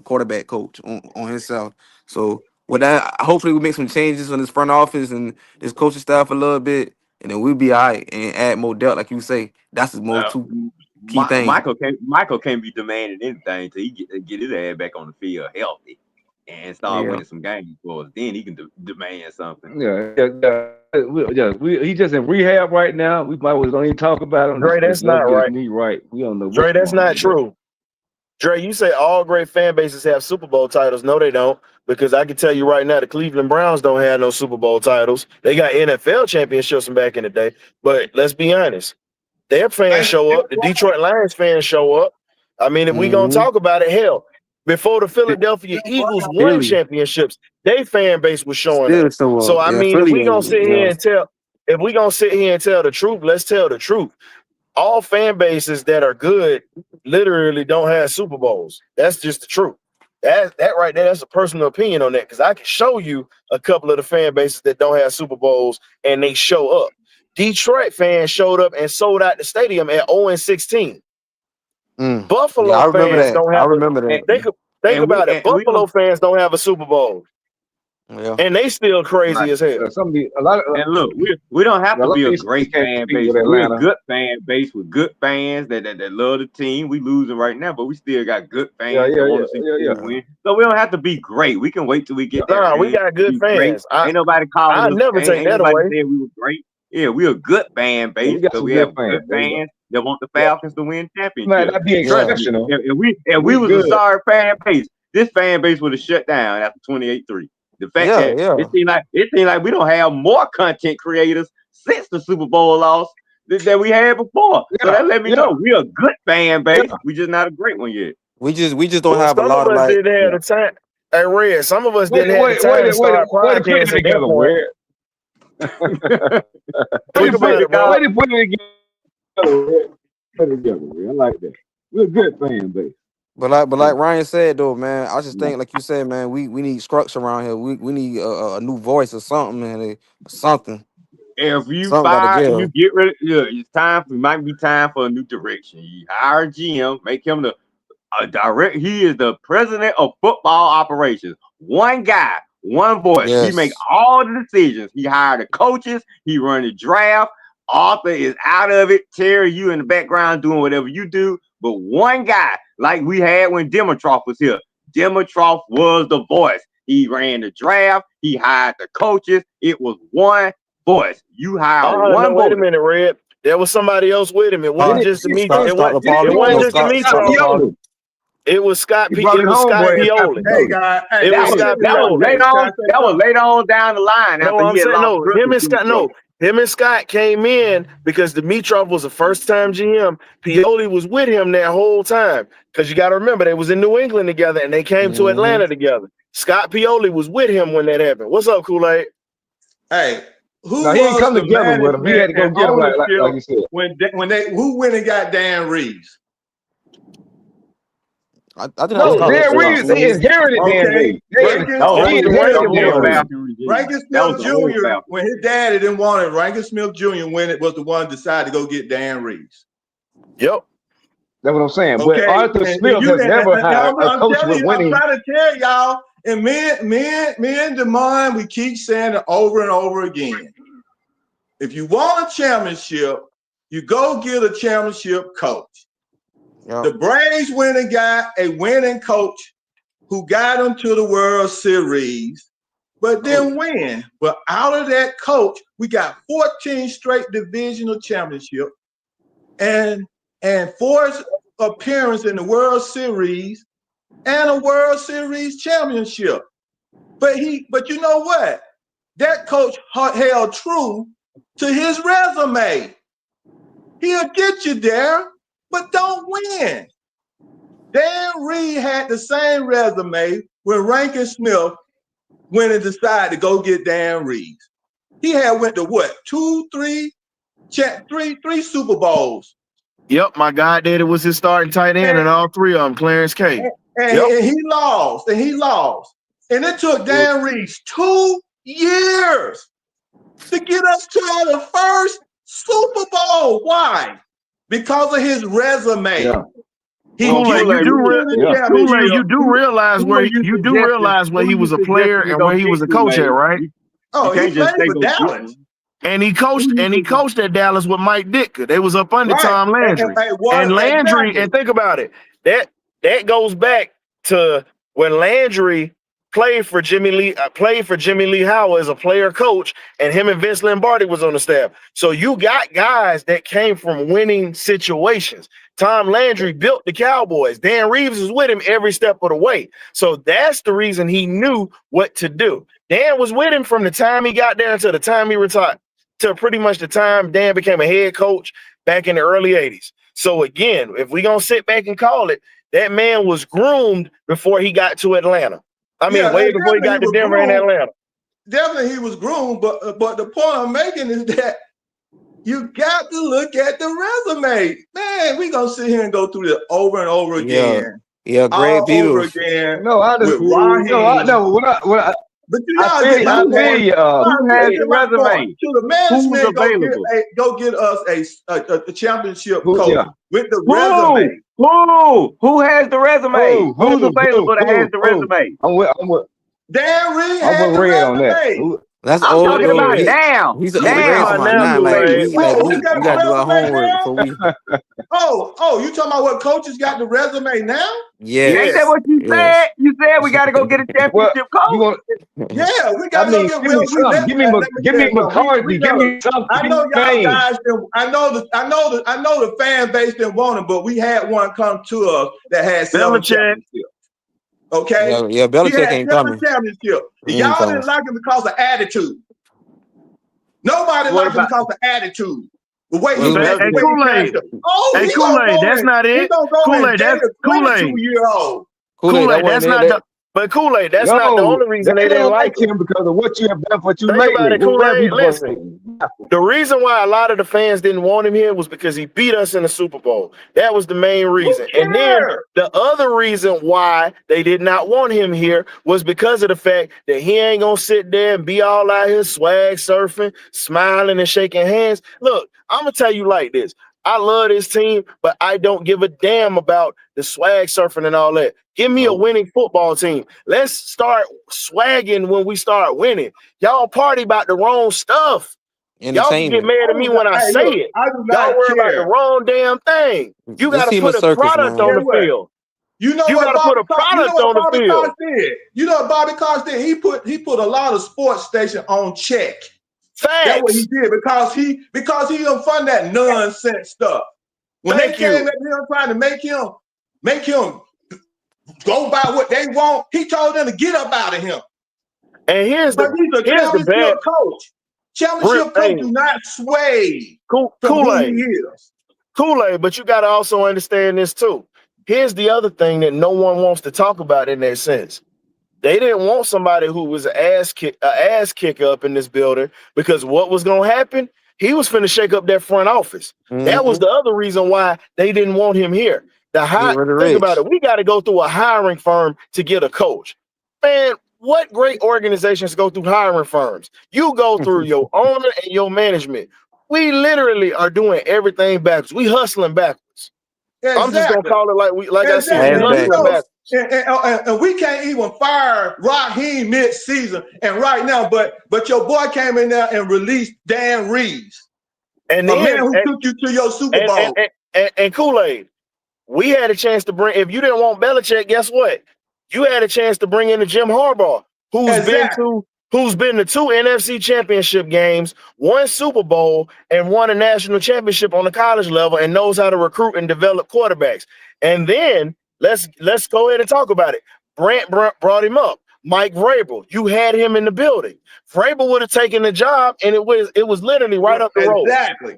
quarterback coach on himself. So with that, hopefully we make some changes on this front office and this coaching staff a little bit, and then we'll be all right and add more depth, like you say. That's the most two key things.
Michael can't be demanding anything till he get his ass back on the field healthy. and start winning some games for us. Then he can demand something.
He's just in rehab right now. We might don't even talk about him.
Dre, that's not right.
Me right. We don't know.
Dre, that's not true. Dre, you say all great fan bases have Super Bowl titles. No, they don't. Because I can tell you right now, the Cleveland Browns don't have no Super Bowl titles. They got NFL championships from back in the day. But let's be honest. Their fans show up. The Detroit Lions fans show up. I mean, if we going to talk about it, hell, before the Philadelphia Eagles won championships, their fan base was showing up. So, I mean, if we going to sit here and tell the truth, let's tell the truth. All fan bases that are good literally don't have Super Bowls. That's just the truth. That right there, that's a personal opinion on that, because I can show you a couple of the fan bases that don't have Super Bowls and they show up. Detroit fans showed up and sold out the stadium at 0-16. Buffalo fans don't have. I remember that. Think about it. Buffalo fans don't have a Super Bowl. Yeah. And they still crazy as hell.
And look, we don't have to be a great fan base. We're a good fan base with good fans that love the team. We losing right now, but we still got good fans that want to see people win. So we don't have to be great. We can wait till we get there.
We got good fans.
Ain't nobody calling us.
I never take that away.
Saying we were great. Yeah, we're a good fan base. We have good fans that want the Falcons to win championships.
That'd be exceptional.
If we was a sorry fan base, this fan base would have shut down after 28-3. The fact that it seems like we don't have more content creators since the Super Bowl loss that we had before. So that let me know we're a good fan base. We just not a great one yet.
We just don't have a lot of
like. Didn't have the time. Hey, Red, some of us didn't have the time to start podcasting together.
Think about it, bro. Put it together. I like that. We're a good fan base.
But like Ryan said though, man, I just think like you said, man, we need structure around here. We need a new voice or something, man, something.
If you fire, you get rid of it might be time for a new direction. You hire a GM, make him he is the president of football operations. One guy, one voice. Yes. He make all the decisions. He hired the coaches, he run the draft. Arthur is out of it. Terry, you in the background doing whatever you do. But one guy, like we had when Dimitroff was here. Dimitroff was the voice. He ran the draft. He hired the coaches. It was one voice. You hired one voice.
Wait a minute, Red. There was somebody else with him. It wasn't just Dimitroff. It wasn't just Dimitroff. It was Scott Pioli.
Hey, guys.
It was Scott Pioli.
That was later on down the line.
No, I'm saying him and Scott came in because Dimitroff was a first-time GM. Pioli was with him that whole time, because you got to remember they was in New England together and they came to Atlanta together. Scott Pioli was with him when that happened. What's up, Kool-Aid?
Hey,
he didn't come together with him. He had to go get him, like you said.
Who went and got Dan Reeves?
I think
Dan Reeves. They inherited Dan Reeves.
Rankin Smith Jr. When his daddy didn't want it, Rankin Smith Jr. was the one decided to go get Dan Reeves.
Yep.
That's what I'm saying. But Arthur Smith has never had a coach with winning.
I'm trying to tell y'all, and me and Demond, we keep saying it over and over again. If you want a championship, you go get a championship coach. Yep. The Braves went and got a winning coach who got them to the World Series, but didn't win. But out of that coach, we got 14 straight divisional championships and 4 appearances in the World Series and a World Series championship. But you know what? That coach held true to his resume. He'll get you there, but don't win. Dan Reed had the same resume when Rankin Smith went and decided to go get Dan Reeves. He had went to what? 3 Super Bowls.
Yep, my guy did. It was his starting tight end in all 3 of them, Clarence K.
And he lost. And it took Dan Reeves 2 years to get us to the first Super Bowl. Why? Because of his resume. Yeah.
You do realize where he was a player and where he was a coach at, right?
Oh, he played for Dallas.
And he coached at Dallas with Mike Ditka. They was up under Tom Landry. And Landry, and think about it, that goes back to when Landry played for Jimmy Lee Howard as a player coach, and him and Vince Lombardi was on the staff. So you got guys that came from winning situations. Tom Landry built the Cowboys. Dan Reeves is with him every step of the way. So that's the reason he knew what to do. Dan was with him from the time he got there until the time he retired, to pretty much the time Dan became a head coach back in the early 80s. So again, if we're going to sit back and call it, that man was groomed before he got to Atlanta. I mean, way before he got to Denver and Atlanta.
Definitely he was groomed, but the point I'm making is that you got to look at the resume. Man, we're going to sit here and go through this over and over again.
Yeah, great
over again.
No, I just,
But you
I feel you.
Who has the resume?
To the management,
Who's
go get us a championship
Who-
coach
yeah.
with the resume.
Who has the resume? Who's available that has the resume?
I'm with
Dan Reed has the
Red on that.
resume.
That's
I'm
old.
talking
though.
about
He-
now.
He's
Damn.
talking about now. Like, we got to do our homework. So we,
Oh, you talking about what coaches got the resume now?
Ain't that what you said? You said we got to go get a championship coach.
Yeah, we got to go get.
Give me McCarthy. Give me something.
I know y'all guys. I know the fan base didn't want him, but we had one come to us that had 7
Belichick.
championships. Okay.
yeah, Belichick ain't coming.
Championship.
He ain't
Y'all
coming.
didn't like him because of attitude. Nobody liked him because of attitude. The way he
Hey, Kool-Aid. Hey,
he
Kool-Aid,
gonna go
that's
and-
not
He
it.
gonna go
Kool-Aid,
and date
that's
a
Kool-Aid.
22-year-old.
Kool-Aid, that's not the. But Kool-Aid, that's not the only reason they didn't like him.
because of what you have done for you
Think
lately.
about it, Kool-Aid. Listen, the reason why a lot of the fans didn't want him here was because he beat us in the Super Bowl. That was the main reason. And then the other reason why they did not want him here was because of the fact that he ain't gonna sit there and be all out here swag surfing, smiling and shaking hands. Look, I'm gonna tell you like this. I love this team, but I don't give a damn about the swag surfing and all that. Give me a winning football team. Let's start swagging when we start winning. Y'all party about the wrong stuff. Y'all can get mad at me when I say it. Y'all worry about the wrong damn thing. You got to put a product on the field.
You know
You
what
got to put a product on the field.
did? You know what Bobby Cox did? He put a lot of sports stations on check.
Facts.
That's what he did because he didn't fund that nonsense stuff. When they came at him trying to make him go by what they want, he told them to get up out of him.
And here's the bad
coach. Championship coach do not sway
Kool-Aid. Kool-Aid, but you got to also understand this too. Here's the other thing that no one wants to talk about in that sense. They didn't want somebody who was an ass kicker up in this building because what was going to happen? He was finna shake up that front office. Mm-hmm. That was the other reason why they didn't want him here. Think about it. We got to go through a hiring firm to get a coach. Man, what great organizations go through hiring firms? You go through your owner and your management. We literally are doing everything backwards. We hustling backwards. Exactly. I'm just gonna call it like I said.
And we can't even fire Raheem mid-season. And right now, but your boy came in there and released Dan Reeves, and the man who took you to your Super Bowl.
And Kool-Aid, we had a chance to bring. If you didn't want Belichick, guess what? You had a chance to bring in the Jim Harbaugh, who's been to 2 NFC championship games, 1 Super Bowl, and won a national championship on the college level, and knows how to recruit and develop quarterbacks. And then let's go ahead and talk about it. Brant brought him up. Mike Vrabel, you had him in the building. Vrabel would have taken the job, and it was literally right up the road.
Exactly.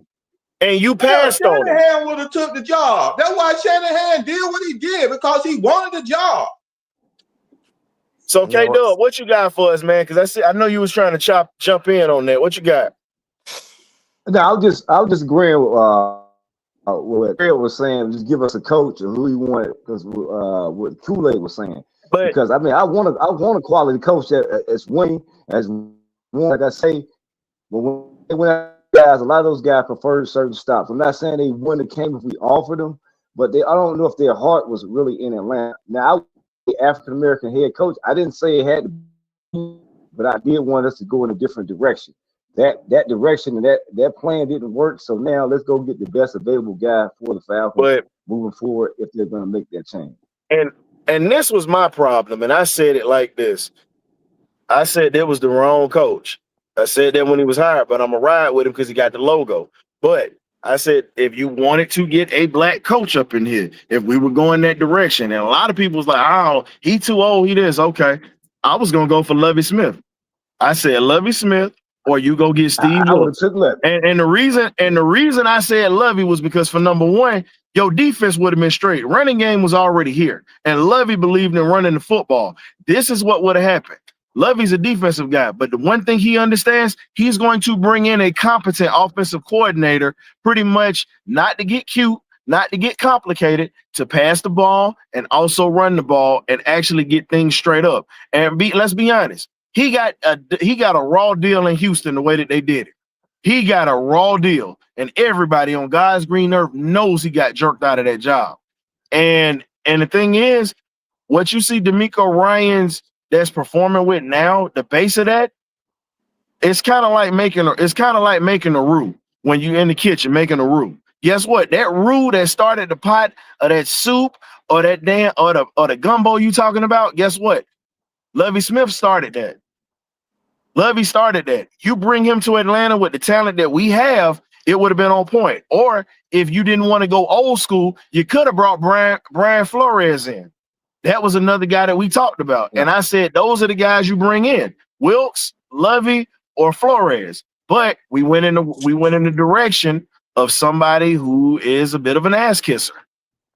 And you passed on him.
Shanahan would have took the job. That's why Shanahan did what he did, because he wanted the job.
So, K-Dub, what you got for us, man? Because I know you was trying to jump in on that. What you got?
No, I'll just agreeing with what Fred was saying. Just give us a coach and who he wanted, because what Kool-Aid was saying. Because I mean, I want a quality coach as winning as one. Like I say, but when guys, a lot of those guys prefer certain stops. I'm not saying they wouldn't have came if we offered them, but I don't know if their heart was really in Atlanta. Now, African American head coach, I didn't say it had to be, but I did want us to go in a different direction. That direction and that plan didn't work. So now let's go get the best available guy for the Falcons moving forward if they're going to make that change.
And this was my problem, and I said it like this. I said that was the wrong coach. I said that when he was hired, but I'm gonna ride with him because he got the logo. But I said if you wanted to get a black coach up in here, if we were going that direction, and a lot of people was like, "Oh, he too old. He this." Okay, I was gonna go for Lovie Smith. I said Lovie Smith, or you go get Steve
I would have
Wilkes.
took left.
And the reason I said Lovey was because for number one, your defense would have been straight. Running game was already here, and Lovey believed in running the football. This is what would have happened. Lovey's a defensive guy, but the one thing he understands, he's going to bring in a competent offensive coordinator, pretty much not to get cute, not to get complicated, to pass the ball and also run the ball and actually get things straight up. And let's be honest, he got a raw deal in Houston the way that they did it. He got a raw deal, and everybody on God's green earth knows he got jerked out of that job. And the thing is, what you see D'Amico Ryans that's performing with now, the base of that, it's kind of like making a roux when you in the kitchen making a roux. Guess what? That roux that started the pot or that soup or that or the gumbo you talking about, guess what? Lovie Smith started that. Lovey started that. You bring him to Atlanta with the talent that we have, it would have been on point. Or if you didn't want to go old school, you could have brought Brian Flores in. That was another guy that we talked about. And I said, those are the guys you bring in. Wilkes, Lovey, or Flores. But we went in the direction of somebody who is a bit of an ass kisser.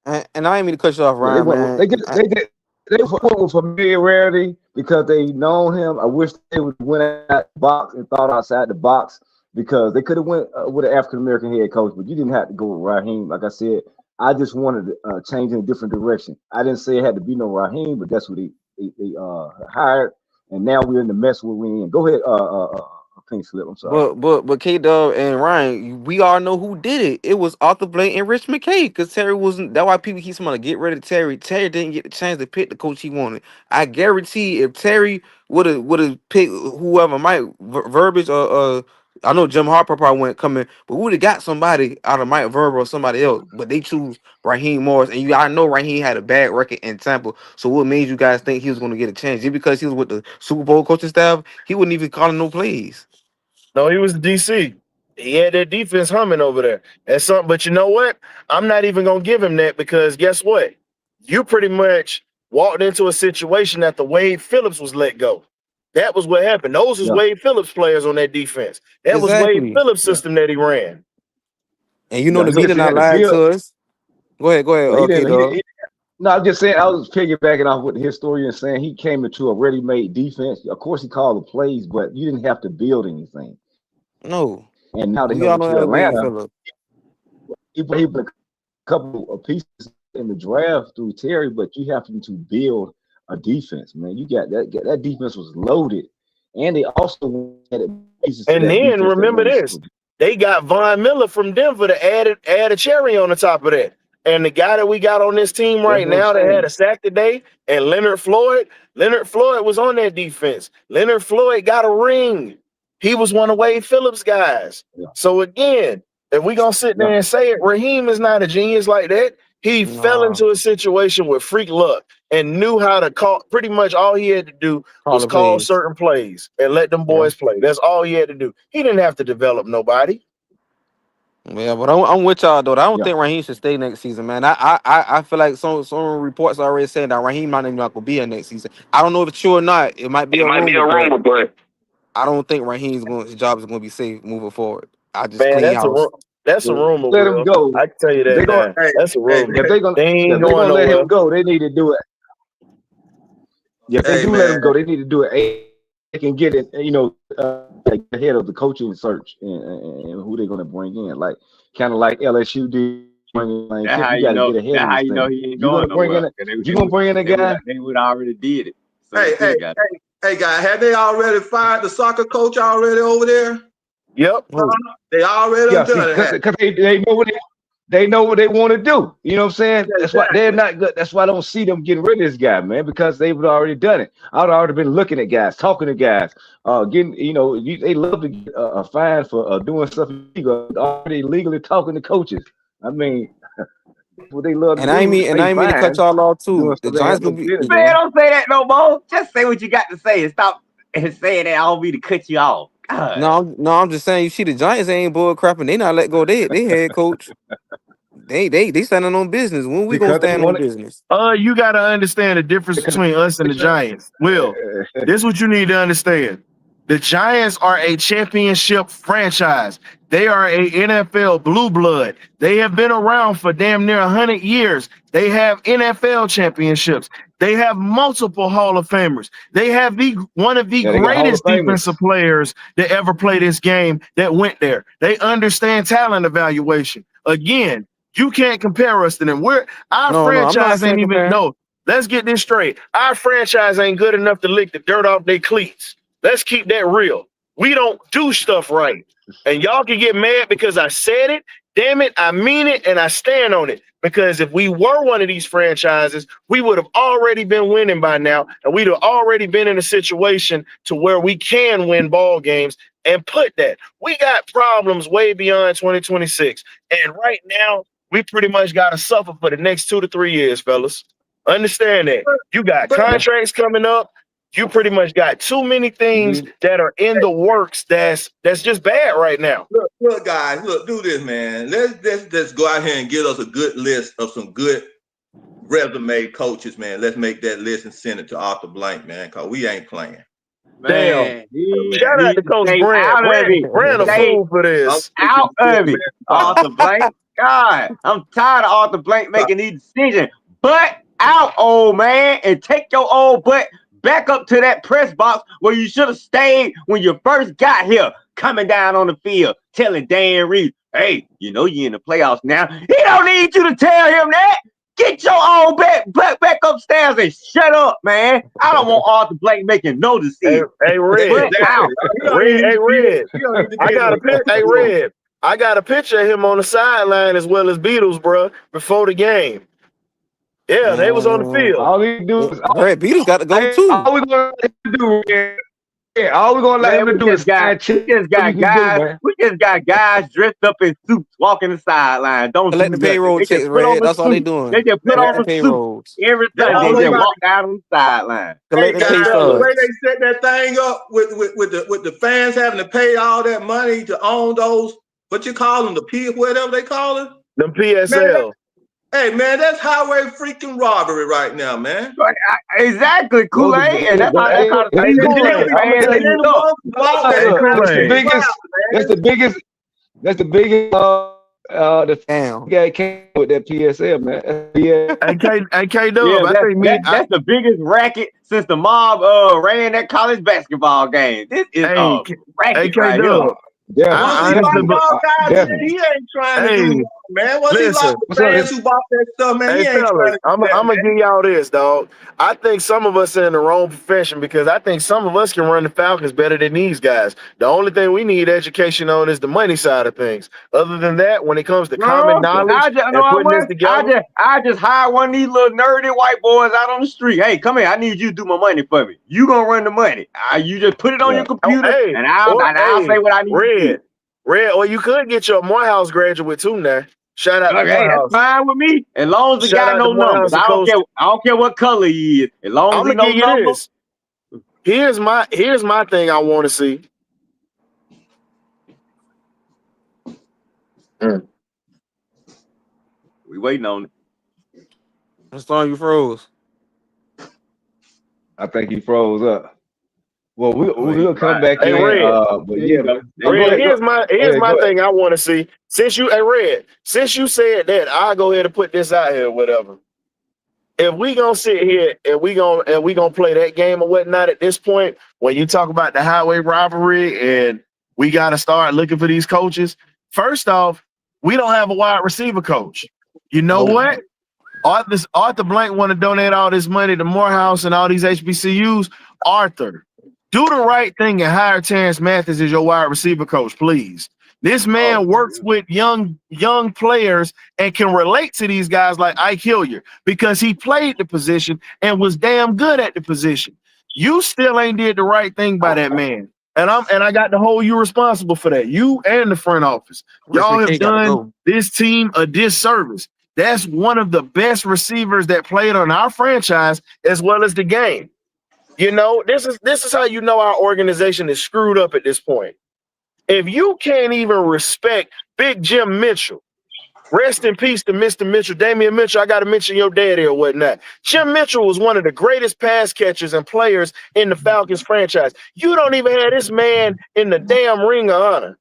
And I didn't mean to cut you off, Ryan, man.
They went with familiarity because they know him. I wish they would went out the box and thought outside the box because they could have went with an African American head coach, but you didn't have to go with Raheem. Like I said, I just wanted to change in a different direction. I didn't say it had to be no Raheem, but that's what they hired, and now we're in the mess where we're in. Go ahead, Pink Slip. I'm sorry.
But K Dub and Ryan, we all know who did it. It was Arthur Blank and Rich McKay, because Terry wasn't. That's why people keep saying to get rid of Terry. Terry didn't get the chance to pick the coach he wanted. I guarantee if Terry would have picked whoever, Mike Verbiage or I know Jim Harper probably wouldn't come in, but we would have got somebody out of Mike Verber or somebody else. But they choose Raheem Morris, and I know Raheem had a bad record in Tampa. So what made you guys think he was going to get a chance? Just because he was with the Super Bowl coaching staff, he wouldn't even call no plays.
No, he was the DC. He had that defense humming over there. That's something. But you know what? I'm not even gonna give him that because guess what? You pretty much walked into a situation that the Wade Phillips was let go. That was what happened. Those was Wade Phillips players on that defense. That was Wade Phillips system that he ran.
And you know the media not lied to us. Go ahead. Okay,
no, I'm just saying, I was piggybacking off what the historian is saying. He came into a ready-made defense. Of course, he called the plays, but you didn't have to build anything.
No.
And now they go to Atlanta. He put a couple of pieces in the draft through Terry, but you have to build a defense, man. You got that defense was loaded, and they also had pieces.
And then remember this: they got Von Miller from Denver to add a cherry on the top of that. And the guy that we got on this team right now that had a sack today, and Leonard Floyd was on that defense. Leonard Floyd got a ring. He was one of Wade Phillips' guys. Yeah. So again, if we gonna sit there and say it, Raheem is not a genius like that. He fell into a situation with freak luck and knew how to call. Pretty much all he had to do was call certain plays and let them boys play. That's all he had to do. He didn't have to develop nobody.
Yeah, but I'm with y'all though. I don't think Raheem should stay next season, man. I feel like some reports are already saying that Raheem not even gonna be here next season. I don't know if it's true or not. It might be a rumor, but I don't think his job is gonna be safe moving forward. I just clean house.
That's a rumor.
Let him go.
I can tell you that. That's a rumor.
If they're gonna let him go, they need to do it. Yeah, if they do let him go, they need to do it. They can get it, ahead of the coaching search and who they're going to bring in, like kind of like LSU did.
That's how you know he ain't going nowhere.
You gonna bring in a guy?
They would already did it. So
hey, guy, have they already fired the soccer coach already over there?
Yep,
they already done it
because they know what they want to do. You know what I'm saying? That's why they're not good. That's why I don't see them getting rid of this guy, man, because they've already done it. I've already been looking at guys, talking to guys, getting, they love to get a fine for doing stuff illegal, already legally talking to coaches. I mean, what they love to
And I ain't
do.
mean to cut
Fine
y'all off too.
doing
The
stuff they
Giants
have no
gonna be
business
Man,
doing.
don't say that no more. Just say what you got to say and stop and saying that I don't mean to cut you off. God.
I'm just saying. You see, the Giants ain't bull crapping. They not let go. They head coach. They standing on business. When we gonna
Because they
stand on
want
business?
You got to understand the difference between us and the Giants. Will,
it.
this is what you need to understand. The Giants are a championship franchise. They are a NFL blue blood. They have been around for damn near 100 years. They have NFL championships. They have multiple Hall of Famers. They have one of the
Yeah, they got Hall of
greatest
Famers.
defensive players that ever played this game that went there. They understand talent evaluation. Again, you can't compare us to them. Our
No, I'm not
franchise
saying
ain't even
comparing.
no. Let's get this straight. Our franchise ain't good enough to lick the dirt off their cleats. Let's keep that real. We don't do stuff right. And y'all can get mad because I said it. Damn it, I mean it, and I stand on it. Because if we were one of these franchises, we would have already been winning by now, and we'd have already been in a situation to where we can win ball games and put that. We got problems way beyond 2026. And right now, we pretty much got to suffer for the next 2 to 3 years, fellas. Understand that. You got contracts coming up. You pretty much got too many things that are in the works that's just bad right now.
Look, guys, do this, man. Let's go out here and get us a good list of some good resume coaches, man. Let's make that list and send it to Arthur Blank, man, because we ain't playing.
Man,
Shout out to Coach Brand. Brand a fool for this.
Out of it. Arthur Blank. God, I'm tired of Arthur Blank making these decisions. Butt out, old man, and take your old butt back up to that press box where you should have stayed when you first got here, coming down on the field, telling Dan Reeves, hey, you know you're in the playoffs now. He don't need you to tell him that. Get your old butt back upstairs and shut up, man. I don't want Arthur Blank making no decision.
Hey, Red. Red. I got a picture of him on the sideline as well as Beatles, bro, before the game. Yeah, they was on the field.
All we do is
Beatles got to go too.
All we're gonna do all we're gonna let him do is
we just got guys dressed up in suits walking the sideline. Don't
collect the payroll checks, Red. That's all they doing.
They just put on the suit every Sunday. They just walk out on the sideline.
Hey guys, the way they set that thing up with the fans having to pay all that money to own those, what you call them, the P, whatever they call it,
the PSL.
Hey man, that's highway freaking robbery right now, man.
Exactly, Kool-Aid, and that's how
that's the biggest. The guy came with that PSL, man.
That's the biggest racket since the mob ran that college basketball game. This is a racket right here.
He ain't trying to do, man. Once he lost the fans who bought that stuff, man, he ain't trying to
I'm gonna give y'all this, dog. I think some of us are in the wrong profession because I think some of us can run the Falcons better than these guys. The only thing we need education on is the money side of things. Other than that, when it comes to common knowledge and putting this together,
I just hire one of these little nerdy white boys out on the street. Hey, come here. I need you to do my money for me. You gonna run the money. You just put it on your computer, and I'll say what I need to do.
Red, or you could get your Morehouse graduate too now. Shout out to Morehouse.
That's fine with me. As long as the guy knows numbers. I don't care what color he is. As long as he knows numbers.
Here's my thing I want to see.
We waiting on it.
That's all you froze.
I think he froze up. Well, we'll come back in. But
Red, here's my thing I want to see. Since you said that, I'll go ahead and put this out here, whatever. If we gonna sit here and we gonna play that game or whatnot at this point, when you talk about the highway robbery and we gotta start looking for these coaches, first off, we don't have a wide receiver coach. You know what? Arthur Blank want to donate all this money to Morehouse and all these HBCUs. Arthur, do the right thing and hire Terrence Mathis as your wide receiver coach, please. This man works with young players and can relate to these guys like Ike Hilliard because he played the position and was damn good at the position. You still ain't did the right thing by that man. And I got to hold you responsible for that. You and the front office. Y'all have done this team a disservice. That's one of the best receivers that played on our franchise as well as the game. You know, this is how you know our organization is screwed up at this point. If you can't even respect Big Jim Mitchell, rest in peace to Mr. Mitchell, Damian Mitchell. I got to mention your daddy or whatnot. Jim Mitchell was one of the greatest pass catchers and players in the Falcons franchise. You don't even have this man in the damn ring of honor.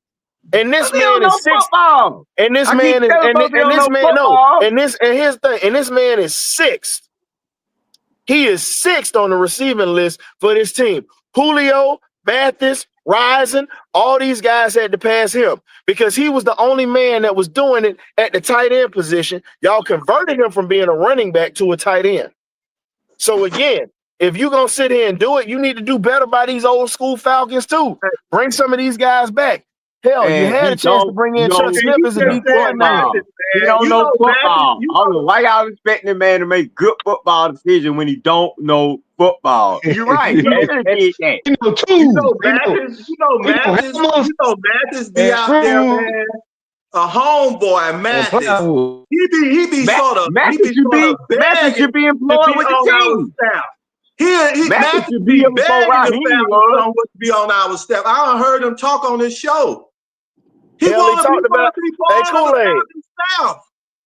And this man is
football.
And this man is and this man no. And here's the thing. And this man is sixth. He is sixth on the receiving list for this team. Julio, Mathis, Rising, all these guys had to pass him because he was the only man that was doing it at the tight end position. Y'all converted him from being a running back to a tight end. So again, if you're going to sit here and do it, you need to do better by these old school Falcons too. Bring some of these guys back. Hell, you had a chance to bring in Chuck Smith as a deep coordinator.
He don't know football. I don't know why y'all expecting a man to make good football decisions when he don't know football. You're right. Mathis
be out there, man. A homeboy, Mathis. He be sort of Mathis
should be employed with the team.
Mathis should be begging the what to be on our staff. I heard him talk on this show. He talked about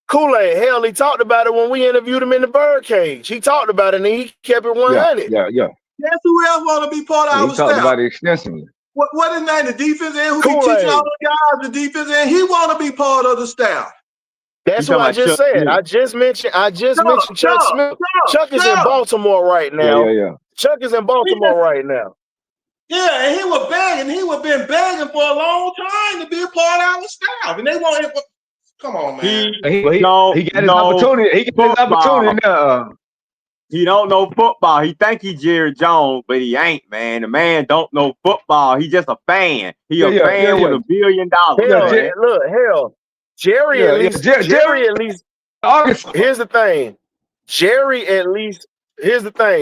Kool-Aid. Hell, he talked about it when we interviewed him in the BirdCage. He talked about it and he kept it 100.
Yeah.
Guess who else want to be part of our staff?
He talked about it extensively.
What is name? The defense end who be teaching all the guys the defense end. He want to be part of the staff.
That's what I just said. I just mentioned Chuck Smith. Chuck is in Baltimore right now.
Yeah.
Chuck is in Baltimore right now.
Yeah, and he was begging. He was been begging for a long time to be a part of our staff, and they want him. Come on, man.
He got his opportunity. He got his opportunity now.
He don't know football. He think he Jerry Jones, but he ain't, man. The man don't know football. He just a fan. He a fan with $1 billion.
Hell, Jerry at least. Here's the thing.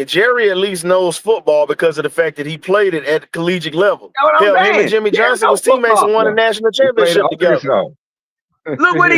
Jerry at least knows football because of the fact that he played it at the collegiate level. Hell, him and Jimmy Johnson was teammates and won a national championship together.
Look what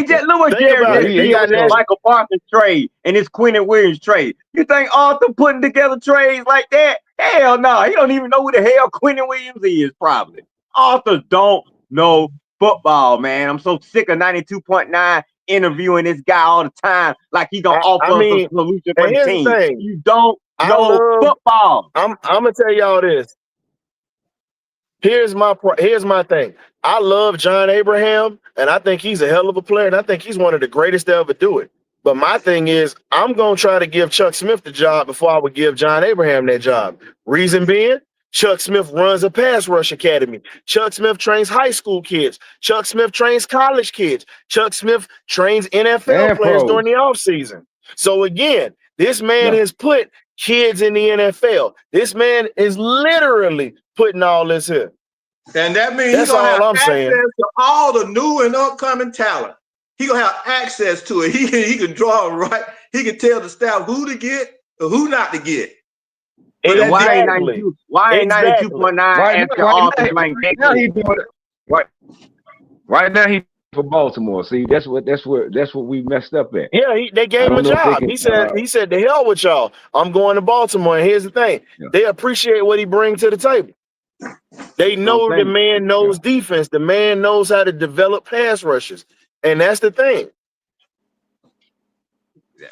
Jerry did. He got Michael Parsons trade and his Quentin Williams trade. You think Arthur putting together trades like that? Hell no. He don't even know who the hell Quentin Williams is, probably. Arthur don't know football, man. I'm so sick of 92.9 interviewing this guy all the time like he gonna offer a solution for the team. You don't know football.
I'm gonna tell y'all this. Here's my thing. I love John Abraham, and I think he's a hell of a player, and I think he's one of the greatest to ever do it. But my thing is, I'm gonna try to give Chuck Smith the job before I would give John Abraham that job. Reason being, Chuck Smith runs a pass rush academy. Chuck Smith trains high school kids. Chuck Smith trains college kids. Chuck Smith trains NFL players during the offseason. So again, this man has put kids in the NFL. This man is literally putting all this here.
And that means he's gonna have access to all the new and upcoming talent. He gonna have access to it. He can draw right. He can tell the staff who to get or who not to get.
But why ain't 92.9 asking Arthur blank?
Now he's doing it. Right now he's for Baltimore. See, that's what we messed up at.
Yeah, they gave him a job. He said, "The hell with y'all. I'm going to Baltimore." And here's the thing: they appreciate what he brings to the table. They know the man knows defense. The man knows how to develop pass rushes, and that's the thing.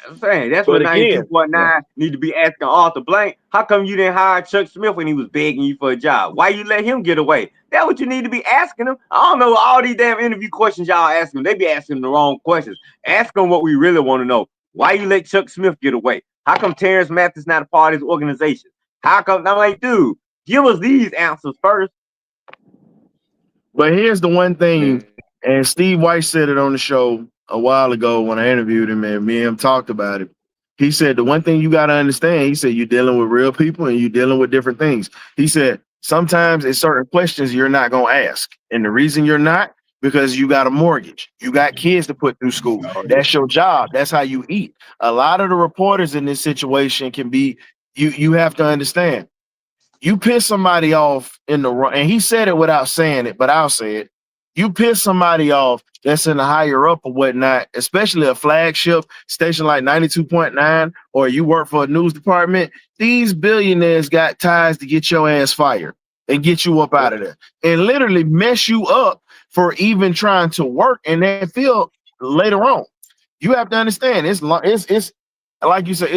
I'm saying that's what 92.9 need to be asking Arthur Blank. How come you didn't hire Chuck Smith when he was begging you for a job? Why you let him get away? That's what you need to be asking him. I don't know all these damn interview questions y'all asking him. They be asking the wrong questions. Ask them what we really want to know. Why you let Chuck Smith get away? How come Terrence Mathis not a part of his organization? How come? I'm like, dude, give us these answers first.
But here's the one thing, and Steve Weiss said it on the show a while ago when I interviewed him, and me and him talked about it. He said, the one thing you got to understand, he said, you're dealing with real people and you're dealing with different things. He said, sometimes it's certain questions you're not going to ask. And the reason you're not, because you got a mortgage. You got kids to put through school. That's your job. That's how you eat. A lot of the reporters in this situation can be, you have to understand, you piss somebody off in the run, and he said it without saying it, but I'll say it. you piss somebody off that's in the higher up or whatnot, especially a flagship station like 92.9, or you work for a news department, these billionaires got ties to get your ass fired and get you up out of there and literally mess you up for even trying to work in that field later on. You have to understand it's like you said,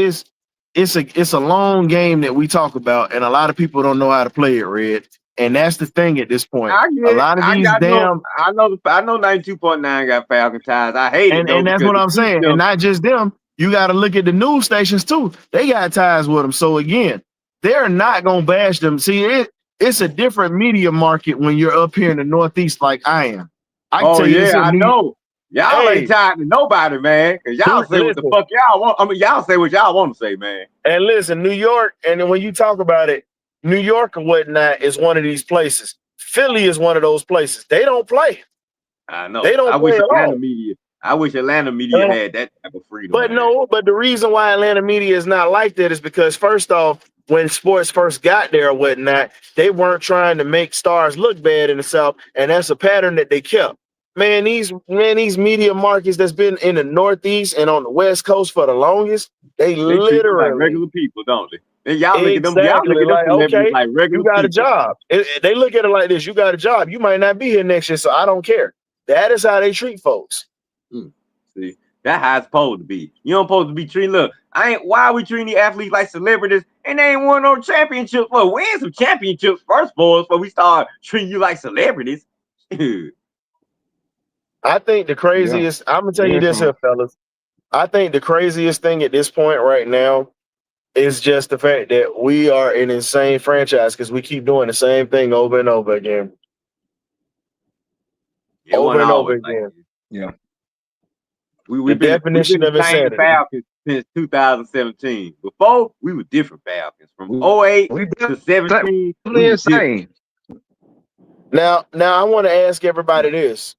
it's a long game that we talk about, and a lot of people don't know how to play it, Red. And that's the thing at this point.
I get
A
it.
lot of these
I
damn
know 92.9 got Falcon ties. I hate it though,
and that's what I'm saying. And not just them, you got to look at the news stations too. They got ties with them. So again, they're not gonna bash them. See, it's a different media market when you're up here in the Northeast like I am. I can tell you this.
I know. Y'all ain't tied to nobody, man. Cause y'all say what the fuck y'all want. I mean, y'all say what y'all want to say, man.
And listen, New York, and then when you talk about it, New York or whatnot is one of these places. Philly is one of those places. They don't play.
I know.
They don't play at all.
I wish Atlanta media had that type of freedom.
But no, but the reason why Atlanta media is not like that is because first off, when sports first got there or whatnot, they weren't trying to make stars look bad in the South, and that's a pattern that they kept. Man, these media markets that's been in the Northeast and on the West Coast for the longest, they literally
like regular people, don't they? And y'all look at them. Y'all look at them
like, okay,
like regular
you got
people.
a job. They look at it like this: you got a job. You might not be here next year, so I don't care. That is how they treat folks.
See, that's how it's supposed to be. You don't supposed to be treating. Look, why are we treating the athletes like celebrities and they ain't won no championships? Well, win some championships first for us before we start treating you like celebrities.
I think the craziest, I'm gonna tell you this here, fellas. I think the craziest thing at this point right now is just the fact that we are an insane franchise because we keep doing the same thing over and over again. Over and over again.
Yeah.
We've been
definition of insanity.
Falcons since 2017. Before, we were different Falcons. From 08 to 17.
Insane.
Now I want to ask everybody this,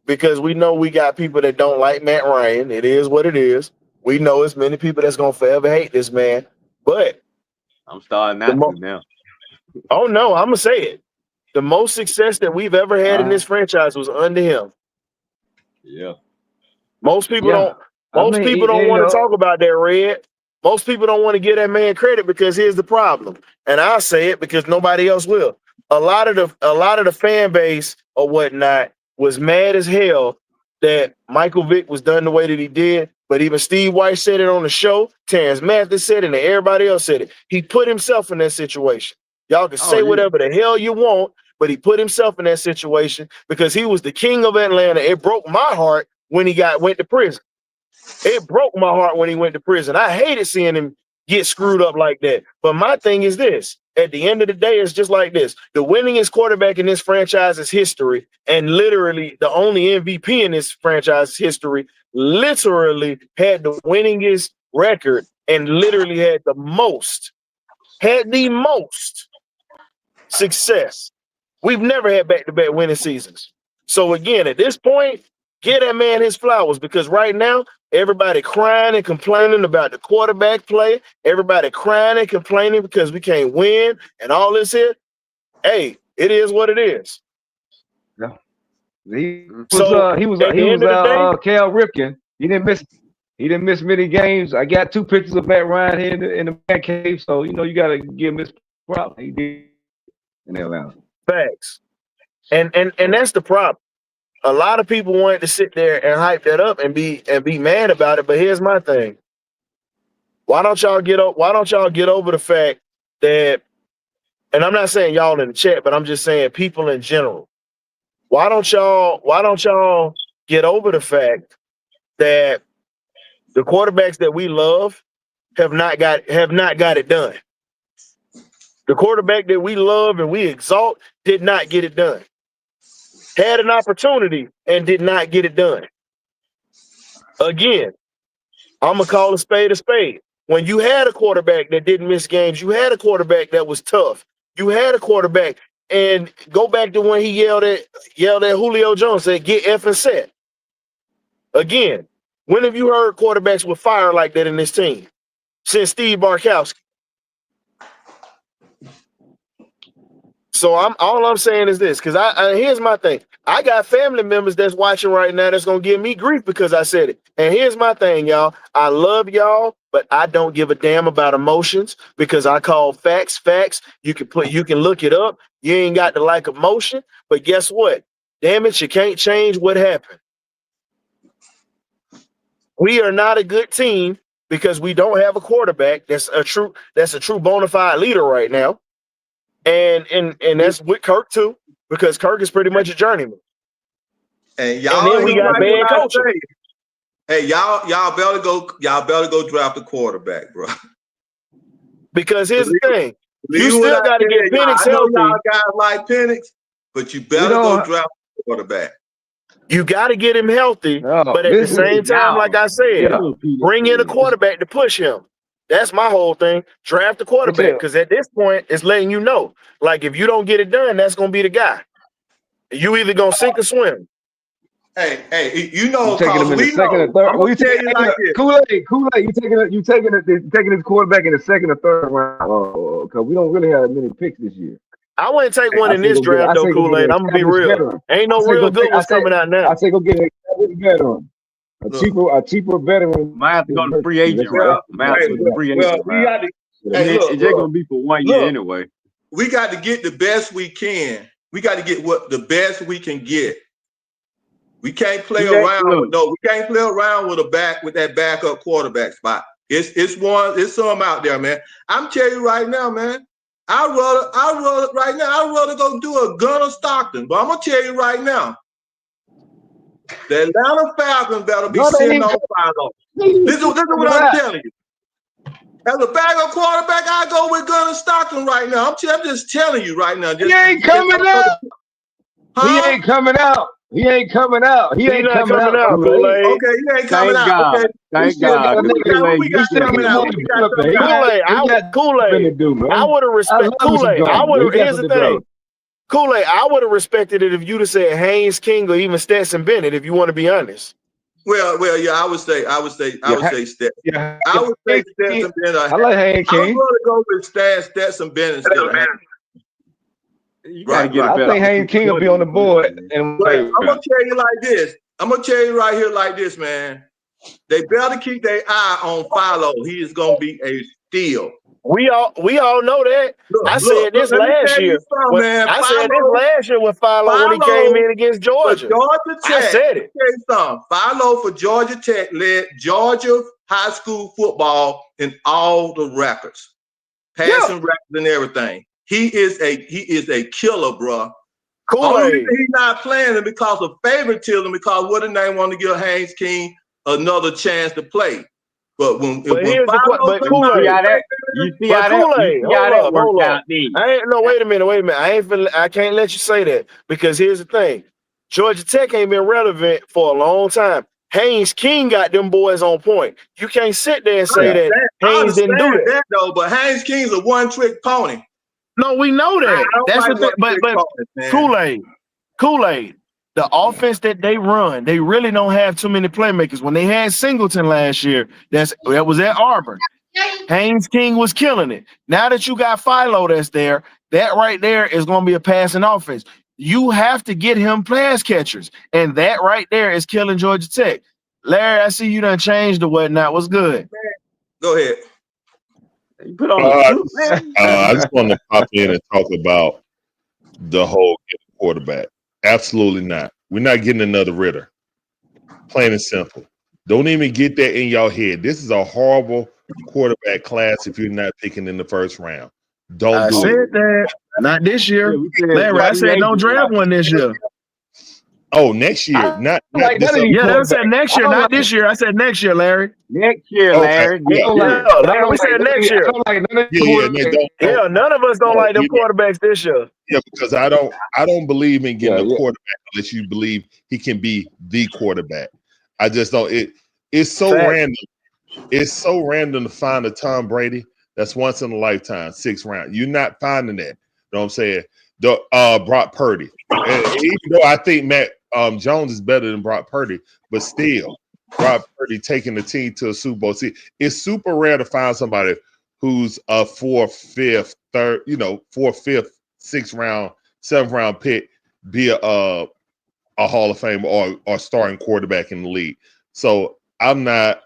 because we know we got people that don't like Matt Ryan. It is what it is. We know it's many people that's gonna forever hate this man. But
I'm starting not to now.
Oh no, I'm gonna say it. The most success that we've ever had in this franchise was under him.
Yeah.
Most people don't want to talk about that, Red. Most people don't want to give that man credit because here's the problem. And I'll say it because nobody else will. A lot of the fan base or whatnot was mad as hell that Michael Vick was done the way that he did. But even Steve White said it on the show. Terrence Mathis said it, and everybody else said it. He put himself in that situation. Y'all can say whatever the hell you want, but he put himself in that situation because he was the king of Atlanta. It broke my heart when he went to prison. It broke my heart when he went to prison. I hated seeing him get screwed up like that. But my thing is this. At the end of the day, it's just like this. The winningest quarterback in this franchise's history, and literally the only MVP in this franchise's history, literally had the winningest record and literally had the most success. We've never had back-to-back winning seasons. So again, at this point, get that man his flowers, because right now, everybody crying and complaining about the quarterback play. Everybody crying and complaining because we can't win and all this here. Hey, it is what it is.
Yeah. He was Cal Ripken. He didn't miss many games. I got 2 pictures of Matt Ryan here in the man cave, so you got to give him his props. He did in Atlanta.
Facts. And that's the problem. A lot of people wanted to sit there and hype that up and be mad about it. But here's my thing. Why don't y'all get over the fact that, and I'm not saying y'all in the chat, but I'm just saying people in general. Why don't y'all get over the fact that the quarterbacks that we love have not got it done? The quarterback that we love and we exalt did not get it done. Had an opportunity and did not get it done. Again, I'm going to call a spade a spade. When you had a quarterback that didn't miss games, you had a quarterback that was tough. You had a quarterback, and go back to when he yelled at Julio Jones, said, get effing set. Again, when have you heard quarterbacks with fire like that in this team? Since Steve Barkowski. So all I'm saying is this, because here's my thing. I got family members that's watching right now that's gonna give me grief because I said it. And here's my thing, y'all. I love y'all, but I don't give a damn about emotions because I call facts facts. You can look it up. You ain't got to like emotion, but guess what? Damn it, you can't change what happened. We are not a good team because we don't have a quarterback that's a true bona fide leader right now. And that's with Kirk too, because Kirk is pretty much a journeyman.
And y'all
And then
ain't
we
gonna
got
like
bad
what I
coaching.
say. Hey, y'all better go draft a quarterback, bro.
Because here's the thing, you
Believe what
still
I
got to
tell
get
y'all.
Penix
I know
healthy.
y'all guys like Penix, but you better go draft a quarterback.
You got to get him healthy,
No,
but at the same time, like I said, bring in a quarterback to push him. That's my whole thing. Draft a quarterback, because at this point, it's letting you know, like if you don't get it done, that's gonna be the guy. You either gonna sink or swim.
Hey, you know,
You taking him in the second or third?
I'm gonna tell you like this.
Kool-Aid. You taking this quarterback in the second or third round? Because we don't really have many picks this year.
I wouldn't take one in this draft though, Kool-Aid. I'm gonna be real. Ain't no real good ones coming out now.
I say go get a veteran, a cheaper veteran.
Might have to go to free agent, right? Might have to go to free agent. It's just gonna be for 1 year anyway.
We got to get the best we can. We got to get the best we can get. We can't play around. No, we can't play around with that backup quarterback spot. It's some out there, man. I'm telling you right now, man. I'd rather go do a Gunner Stockton. But I'm gonna tell you right now, the Atlanta Falcons better be sitting on fire. This is what I'm telling you. As a backup quarterback, I go with Gunner Stockton right now. I'm just telling you right now.
He ain't coming out. He ain't coming out. He ain't coming out. He ain't coming out.
Kool-Aid.
Okay, he ain't coming out. Okay.
Thank God.
Kool-Aid. I would have respected Kool-Aid. Here's the thing. Kool-Aid, I would have respected it if you'd have said Haynes King or even Stetson Bennett, if you want to be honest.
Well, yeah, I would say Stetson.
Yeah,
I would say Stetson Bennett.
I like Haynes King.
I would rather go with Stetson Bennett instead of Haynes.
I
think Haynes King will be on the board. And
I'm gonna tell you like this. I'm gonna tell you right here like this, man. They better keep their eye on Philo. He is gonna be a steal.
We all know that. I said this last year with Philo when he came in against Georgia.
I
said it.
Philo for Georgia Tech led Georgia high school football in all the records, passing records and everything. He is a killer, bro. Only reason he's not playing it because of favoritism, because what did they want to give Haynes King another chance to play? But when
you see how that worked out.
Wait a minute. I can't let you say that, because here's the thing. Georgia Tech ain't been relevant for a long time. Haynes King got them boys on point. You can't sit there and say that Haynes didn't do that.
Though, but Haynes King's a one-trick pony.
No, we know that. That's the thing. But Kool-Aid, the offense that they run, they really don't have too many playmakers. When they had Singleton last year, that was at Auburn. Haynes King was killing it. Now that you got Philo that's there, that right there is going to be a passing offense. You have to get him pass catchers, and that right there is killing Georgia Tech. Larry, I see you done changed or whatnot. What's good?
Go ahead.
You put on the suit, man.
I just want to pop in and talk about the whole quarterback. Absolutely not. We're not getting another Ritter. Plain and simple. Don't even get that in your head. This is a horrible quarterback class if you're not picking in the first round. Don't do it.
I said that. Not this year. Larry, I said don't draft one this year.
Oh, next year. Not this
I said next year, not this year. I said next year, Larry.
Next year, Larry.
Larry, we said next year. None of us don't like them quarterbacks this year.
Yeah, because I don't believe in getting a quarterback unless you believe he can be the quarterback. I just don't. It's so random. It's so random to find a Tom Brady that's once in a lifetime, 6th round. You're not finding that. You know what I'm saying? Brock Purdy. And even though I think Matt Jones is better than Brock Purdy, but still, Brock Purdy taking the team to a Super Bowl. See, it's super rare to find somebody who's a 4th, 5th, 3rd, 4th, 5th, 6th round, 7th round pick be a a Hall of Fame or starting quarterback in the league. So I'm not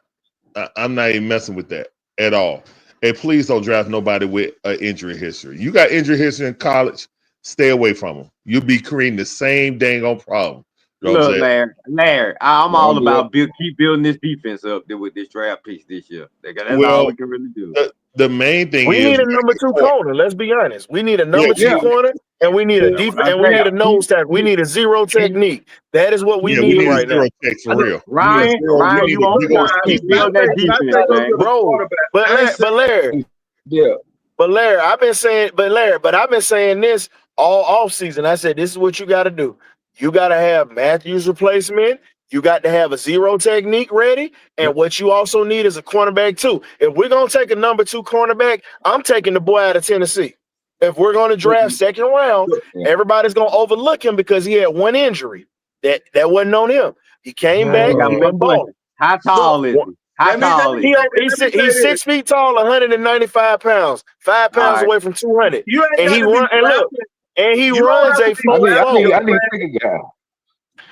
even messing with that at all. And please don't draft nobody with an injury history. You got injury history in college, stay away from them. You'll be creating the same dang on problem. You know what I'm
Look,
saying?
Larry, I'm
Don't
all
do
about keep building this defense up there with this draft piece this year. That's all
Well,
we can really do.
the main thing
We
is
need
we
a
gotta
number
get
2
corner.
corner. Let's be honest. We need a
Yeah,
number 2
Yeah,
corner, and we need a
That's what
defense,
I
and we need
say.
a nose tackle. We need a zero technique. That is what we
yeah, we
need
need a
right now.
zero tech for real. We need a
Ryan,
zero. We need
you
a
on
big old
time.
speed
Keep
When I
building
demon.
say
that
when I
defense,
say go
man.
get a
Bro,
quarterback, I ain't saying
yeah.
Larry, I've been saying this all off season. I said this is what you got to do. You got to have Matthews replacement. You got to have a zero technique ready, and what you also need is a cornerback too. If we're gonna take a number 2 cornerback, I'm taking the boy out of Tennessee. If we're gonna draft second round,
Yeah.
everybody's gonna overlook him because he had one injury that wasn't on him. He came
I
back.
got
He
one
been balling.
question. How tall is
One-
he? How tall is he?
He's 6 feet tall, 195 pounds, 5 pounds
All right.
away from 200,
you ain't
and
got
he
to be
run. And look,
drafted.
and he
You don't
runs
have to
a
be
I
four
need, I
drafted.
need,
four,
I need a bigger guy.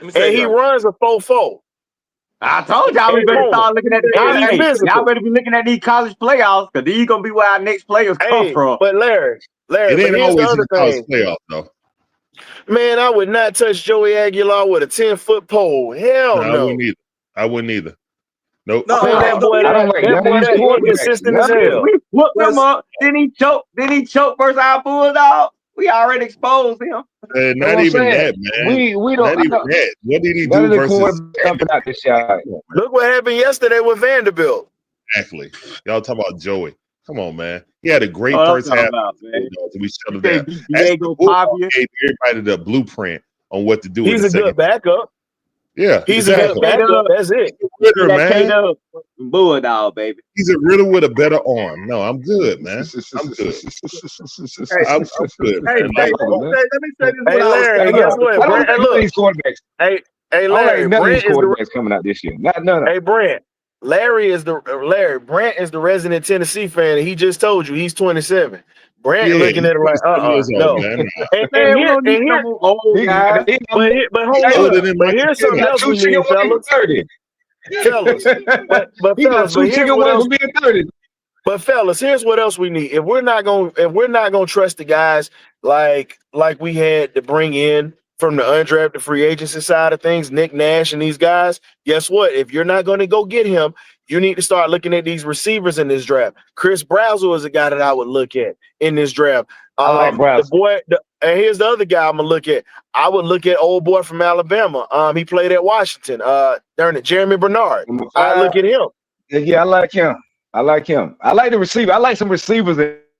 Let me say
and he
something.
runs a 4.4.
I told y'all we
At
better
corner,
start looking at the
and he's
hey, y'all
physical.
better be looking at these college playoffs because these gonna be where our next players come
Hey,
from.
but Larry,
It
but
ain't
here's the
always in
other
the college
thing,
playoff though.
man. I would not touch Joey Aguilar with a 10-foot pole.
No,
Hell
I wouldn't
no,
either. I wouldn't either. Nope.
No,
man.
no,
That
no.
boy,
I don't like young
that
quarterbacks.
inconsistent as
Young,
hell.
We whooped him
Well,
up. Didn't he choke versus our Bulldog? We already exposed him.
that's what
Not
I'm
even
saying.
that, man.
We
Not
don't. I
even
don't
that. What did he
none
do
of the
versus
quarterbacks jumping out the shot.
Come on, man.
Look what happened yesterday with Vanderbilt.
Exactly. Y'all talk about Joey. Come on, man. He had a great
What I'm
first
talking
half
about,
of the
man.
Bulldogs, and we shut
You
him down.
can't beat
Actually, the
Diego
Bulldogs
Pavia.
gave everybody the blueprint on what to do in
He's
the
a good
second.
backup.
Yeah,
He's a
Give me that
good
exactly.
K
backup.
Dub.
That's it.
Give
Ritter,
me that K
man.
Dub. Bulldog, baby.
He's a Ritter with a better arm. No, I'm good, man. I'm good.
hey,
I'm good,
hey,
man.
hey,
Like,
Come on, man.
let me say this
Hey
what I was
Larry,
Hey,
and
saying.
guess
look,
what?
I don't
Brent,
like
and
none of
look,
these quarterbacks.
hey
I don't like
Larry,
none of these
Brent is the
quarterbacks coming out this year. Not none of them.
hey Brent. Larry Brent is the resident Tennessee fan, and he just told you he's 27. Brent
yeah,
looking
he's
at it like,
27 years old,
no.
man.
Man, we don't need no more old
He,
guys.
he,
But
He's
hold
hey,
up.
older than
But
Michael
here's
he
something
Penix.
got
else
two
we
chicken
need,
wings
fellas.
for 30.
Fellas. But
He got
fellas,
two
but here's
chicken
what
wings
else.
for being 30.
But fellas, here's what else we need. If we're not gonna trust the guys like we had to bring in from the undrafted free agency side of things, Nick Nash and these guys, guess what? If you're not gonna go get him, you need to start looking at these receivers in this draft. Chris Brazel is a guy that I would look at in this draft.
I like Browse.
And here's the other guy I'm gonna look at. I would look at old boy from Alabama. He played at Washington. Darn it, Jeremy Bernard.
Number
I
5.
look at him.
Yeah, I like him. I like him. I like the receiver. I like some receivers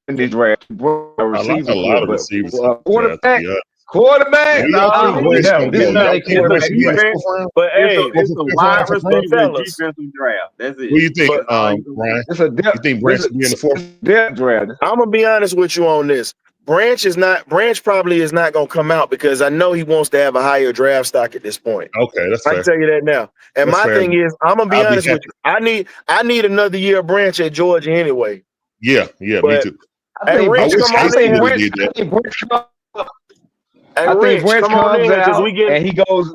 in this draft.
I like
Receivers
a lot
good,
of
but
receivers in the draft,
quarterback,
to be honest.
quarterback.
Where y'all think Brent's
Yeah,
gonna
this
go?
is not
Y'all
a
think Brent
quarterback.
should be in the
Defense,
fourth round?
But hey,
it's a
Fourth or fifth
wide
round for Brent?
receiver
fellas.
defensive draft. That's it.
What do you think,
That's all you gonna
Brian?
It's a
You
depth.
think Brent should be in the fourth?
Depth draft.
I'm gonna be honest with you on this. Branch probably is not gonna come out because I know he wants to have a higher draft stock at this point.
Okay, that's
I can
fair.
tell you that now. And
That's
my
fair.
thing is, I'm gonna be
I'll be
honest with
happy.
you. I need another year of Branch at Georgia anyway.
Yeah, me
But
too.
I
hey,
think
I
Rich,
wish
come
I
on
Casey
in
think
here.
would have
Brent.
did
I
that.
think Brent.
Hey,
I think
Rich,
Brent
come on in
comes
here because
out and he goes.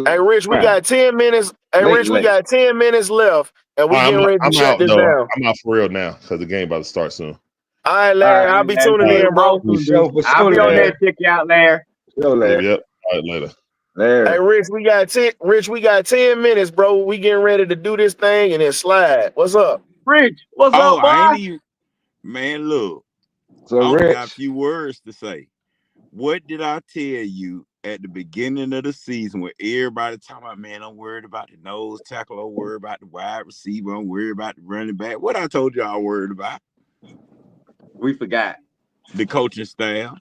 Hey, Rich, we got 10 minutes. Hey, Rich, we
Late.
got 10 minutes left, and we getting ready to
I'm
shut
out
this
though.
down.
I'm out for real now because the game about to start soon.
All right,
All
Larry, I'll
right,
be
man.
tuning
All right.
in, bro.
For sure,
I'll be on
Larry.
there. Check you out, Larry.
For sure, Larry.
Yep. All right, later.
Larry.
Hey, Rich, we got 10 minutes, bro. We getting ready to do this thing and then slide. What's up?
Rich, what's
Oh,
up,
I ain't
boy?
even, man, look,
So
I only got a
Rich.
few words to say. What did I tell you at the beginning of the season when everybody talking about, man, I'm worried about the nose tackle, I'm worried about the wide receiver, I'm worried about the running back? What I told y'all worried about?
We forgot.
The coaching staff.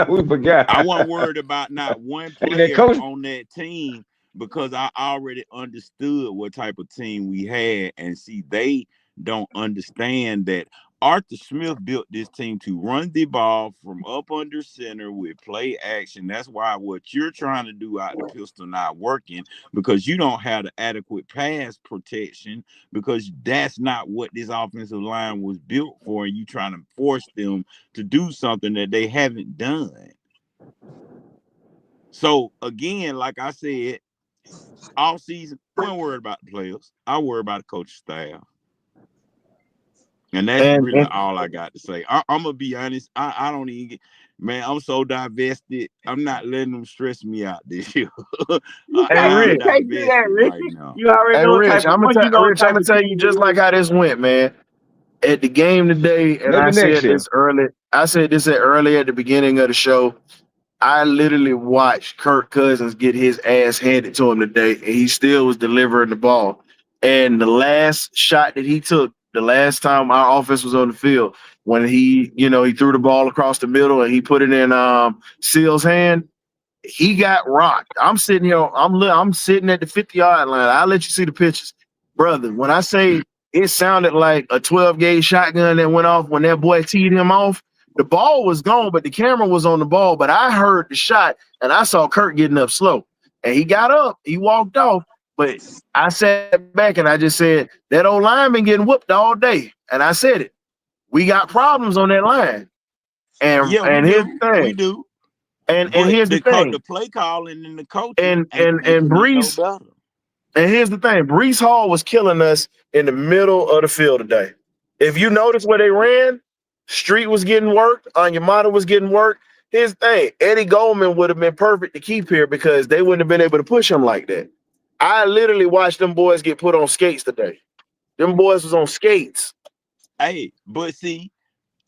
We forgot.
I wasn't worried about not one
Hey, that
player
coach.
on that team because I already understood what type of team we had. And see, they don't understand that Arthur Smith built this team to run the ball from up under center with play action. That's why what you're trying to do out the pistol not working because you don't have the adequate pass protection because that's not what this offensive line was built for. And you trying to force them to do something that they haven't done. So again, like I said, all season, we don't worry about the players. I worry about the coaching staff. And that's
And,
really
and
all I got to say. I'm gonna be honest. I don't even get, man. I'm so divested. I'm not letting them stress me out this year.
You
hey
I'm
can't
Rich,
do that,
divested
Rich.
right now.
You already
hey
know what
Rich,
type of
I'm
you know what type
gonna
of
tell
team
you just
it
like
is.
how this went, man. At the game today, and I
Maybe next
said
year.
this early. I said this early at the beginning of the show. I literally watched Kirk Cousins get his ass handed to him today, and he still was delivering the ball. And the last shot that he took, the last time our offense was on the field, when he threw the ball across the middle and he put it in Seal's hand, he got rocked. I'm sitting here. I'm sitting at the 50-yard line. I'll let you see the pictures, brother. When I say it sounded like a 12-gauge shotgun that went off when that boy teed him off. The ball was gone, but the camera was on the ball. But I heard the shot and I saw Kurt getting up slow. And he got up, he walked off. But I sat back and I just said, that old line been getting whooped all day. And I said it. We got problems on that line. And
Yeah, we
and here's
do.
the
We
thing.
do.
And
But
here's the thing.
the play calling and the coaching
And
ain't
and and
making it no
Brees,
better.
and here's the thing. Brees Hall was killing us in the middle of the field today. If you notice where they ran, Street was getting worked, Onyemata was getting worked. Here's the thing. Eddie Goldman would have been perfect to keep here because they wouldn't have been able to push him like that. I literally watched them boys get put on skates today. Them boys was on skates.
Hey, but see,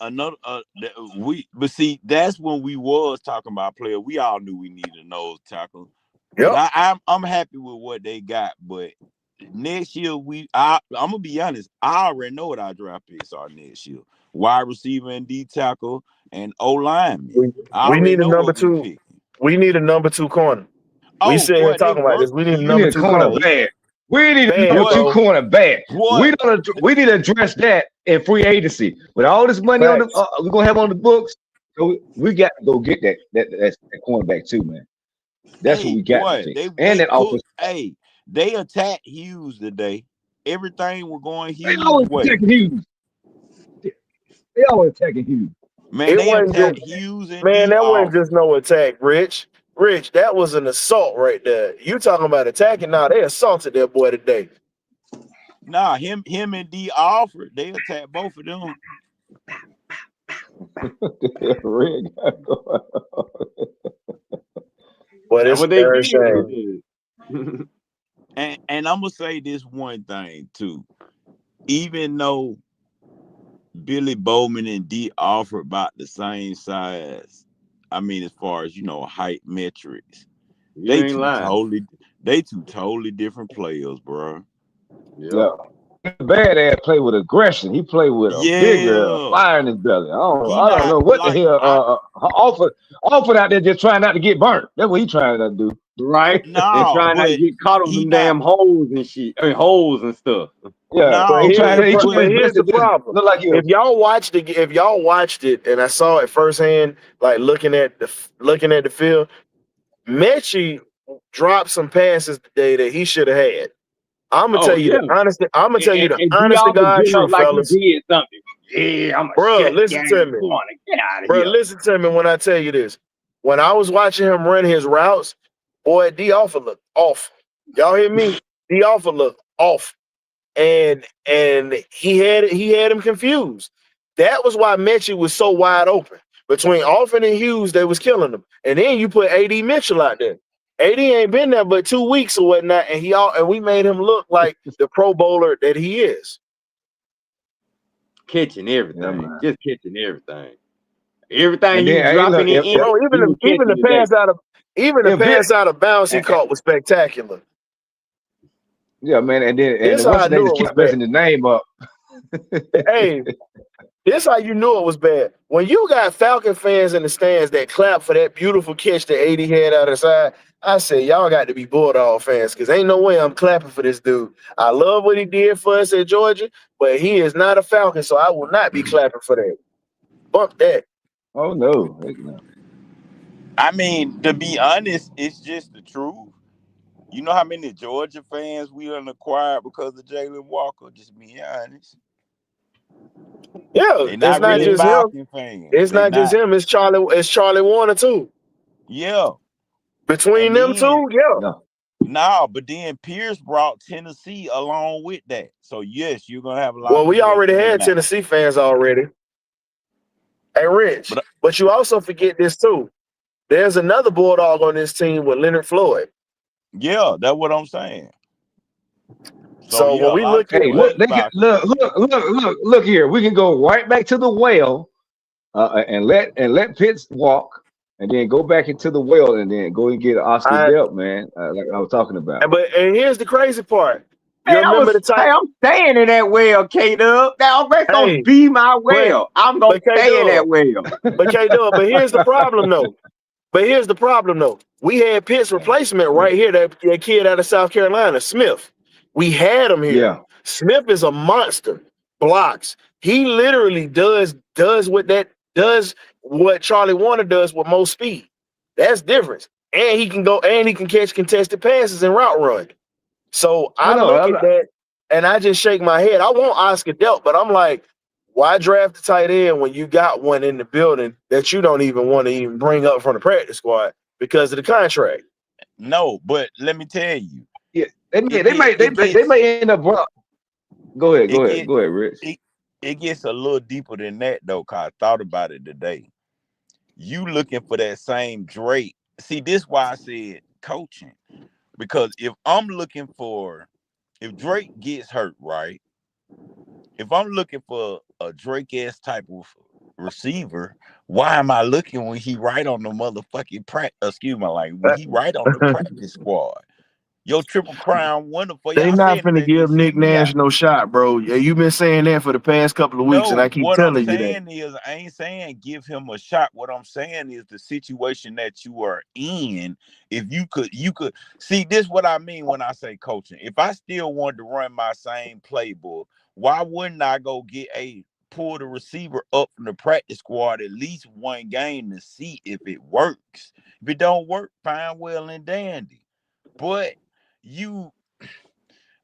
another but see, that's when we was talking about player. We all knew we needed a nose tackle. But
Yep.
I'm happy with what they got. But next year I'm gonna be honest, I already know what our draft picks are next year. Wide receiver and D tackle and O lineman. I
We
already
need a
know
number
what we
two.
pick.
We need a number two corner. We
Oh
sitting here
boy, they
talking about this.
work.
We need a
We
number
need a
two
corner
corner.
bad. We need a
Bad,
number two
Boy,
bro.
corner bad.
boy,
We need to address that in free agency. With all this money on the
Facts.
we're gonna have on the books, so we got to go get that cornerback too, man. That's what
hey
we got to
boy,
fix. And
they
that
cook.
offense.
Hey, they attacked Hughes today. Everything was going
They
Hughes'
always
way.
attacking Hughes. They always attacking Hughes.
Man,
It
they
wasn't
attacked
just
Hughes and
Man,
D
that wasn't
off.
just no attack, Rich. Rich, that was an assault right there. You talking about attacking? Now they assaulted that boy today.
Nah, him and D Alfred, they attacked both of them.
Red guy going.
But
That's
it's a
what they
darn
did.
shame.
And I'm gonna say this one thing too. Even though Billy Bowman and D Alfred about the same size, I mean, as far as height metrics,
You
they
ain't
two
lying.
totally different players, bro.
Yep.
Yeah. Bad ass play with aggression. He played with a bigger
Yeah,
fire in his belly.
he
I don't
not
know what the
like
hell.
I
Alford out there just trying not to get burnt. That's what he trying to do.
Right? And
no,
trying not to
but
get caught on
he
them
not
damn holes and shit. I mean, holes and stuff.
Yeah,
But
no,
he
here's
trying.
the
but
He
pro-
trying
but
but
his
here's
best to
the
just
problem.
look like he.
If y'all watched it, and I saw it firsthand, like looking at the field, Mechie dropped some passes today that he should have had. I'm gonna tell
Oh
you
yeah.
the honest. I'm gonna tell you the
And D
honest to
Alford
God
getting up
truth,
like he
fellas.
did something. Yeah, I'm a
Bruh,
shut
listen to
down
me.
corner. Get out of
Bro,
here.
listen to me when I tell you this. When I was watching him run his routes, boy, D Alpha looked off. Y'all hear me? D Alpha looked off, and he had him confused. That was why Mechie was so wide open between Alford and Hughes. They was killing him, and then you put AD Mitchell out there. AD ain't been there but 2 weeks or whatnot, and we made him look like the Pro Bowler that he is.
Catching everything.
Yeah, man.
Just catching everything. Everything
And
he
then
was
hey,
dropping
look,
it in,
Bro,
he was
even
catching
the
today.
if
pass out of bounds he
it,
caught was spectacular.
yeah, man. And then
This how
what's
I
his name
knew
just
it was
kept
bad.
messing his name up.
Hey, this how you knew it was bad. When you got Falcon fans in the stands that clap for that beautiful catch that 80 had out of the side, I said, y'all got to be Bulldog fans because ain't no way I'm clapping for this dude. I love what he did for us at Georgia, but he is not a Falcon, so I will not be clapping for that. Bump that.
Oh no, heck no.
I mean, to be honest, it's just the truth. You know how many Georgia fans we done acquired because of Jalen Walker? Just being honest,
Yeah,
they
it's
not
not
really
just him.
Falcon fans.
It's
They
not just
not.
him. It's Charlie Warner too.
Yeah,
Between
And
them
then
two, yeah.
No.
nah, but then Pierce brought Tennessee along with that. So yes, you're gonna have a lot
Well,
of
we
people that
already
saying
had
that.
Tennessee fans already. Hey, Rich,
But
but you also forget this too. There's another Bulldog on this team with Leonard Floyd.
yeah, that's what I'm saying. So
So
yeah,
when
a
we
lot of
look at
Hey,
people
look,
like the
they got
Falcons.
look here. We can go right back to the well, and let Pitts walk, and then go back into the well, and then go and get Oscar
I
Delp, man. Like I was talking about.
and here's the crazy part. You
Hey,
remember the
hey,
type?
I'm staying in that well, K-Dub. That's gonna
Hey,
be my
but
well. I'm gonna
but K
stay in
Dub,
that well.
but here's the problem though. We had Pitt's replacement right here, that kid out of South Carolina, Smith. We had him here.
Yeah,
Smith is a monster. Blocks. He literally does what Charlie Warner does with most speed. That's different. And he can go and he can catch contested passes and route run. So
I
I
know.
look at that and I just shake my head. I want Oscar Delp, but I'm like, why draft a tight end when you got one in the building that you don't even want to even bring up from the practice squad because of the contract?
No, but let me tell you,
Yeah,
it get it
they
gets
may end up. Go ahead,
it
go ahead,
get
go ahead, Rich.
it, it gets a little deeper than that though, cause I thought about it today. You looking for that same Drake. See, this why I said coaching. Because if Drake gets hurt, right? If I'm looking for a Drake-ass type of receiver, why am I looking when he right on the motherfucking when he right on the practice squad? Your triple crown winner for
They
y'all
not
saying
finna
today didn't
give
see
Nick
me out.
Nash no shot, bro. Yeah, you've been saying that for the past couple of weeks, and
No,
I keep
what I'm
telling you that.
saying is, I ain't saying give him a shot. What I'm saying is the situation that you are in. If you could see this. What I mean when I say coaching. If I still wanted to run my same playbook, why wouldn't I go get pull the receiver up from the practice squad at least one game to see if it works? If it don't work, fine, well and dandy. But you,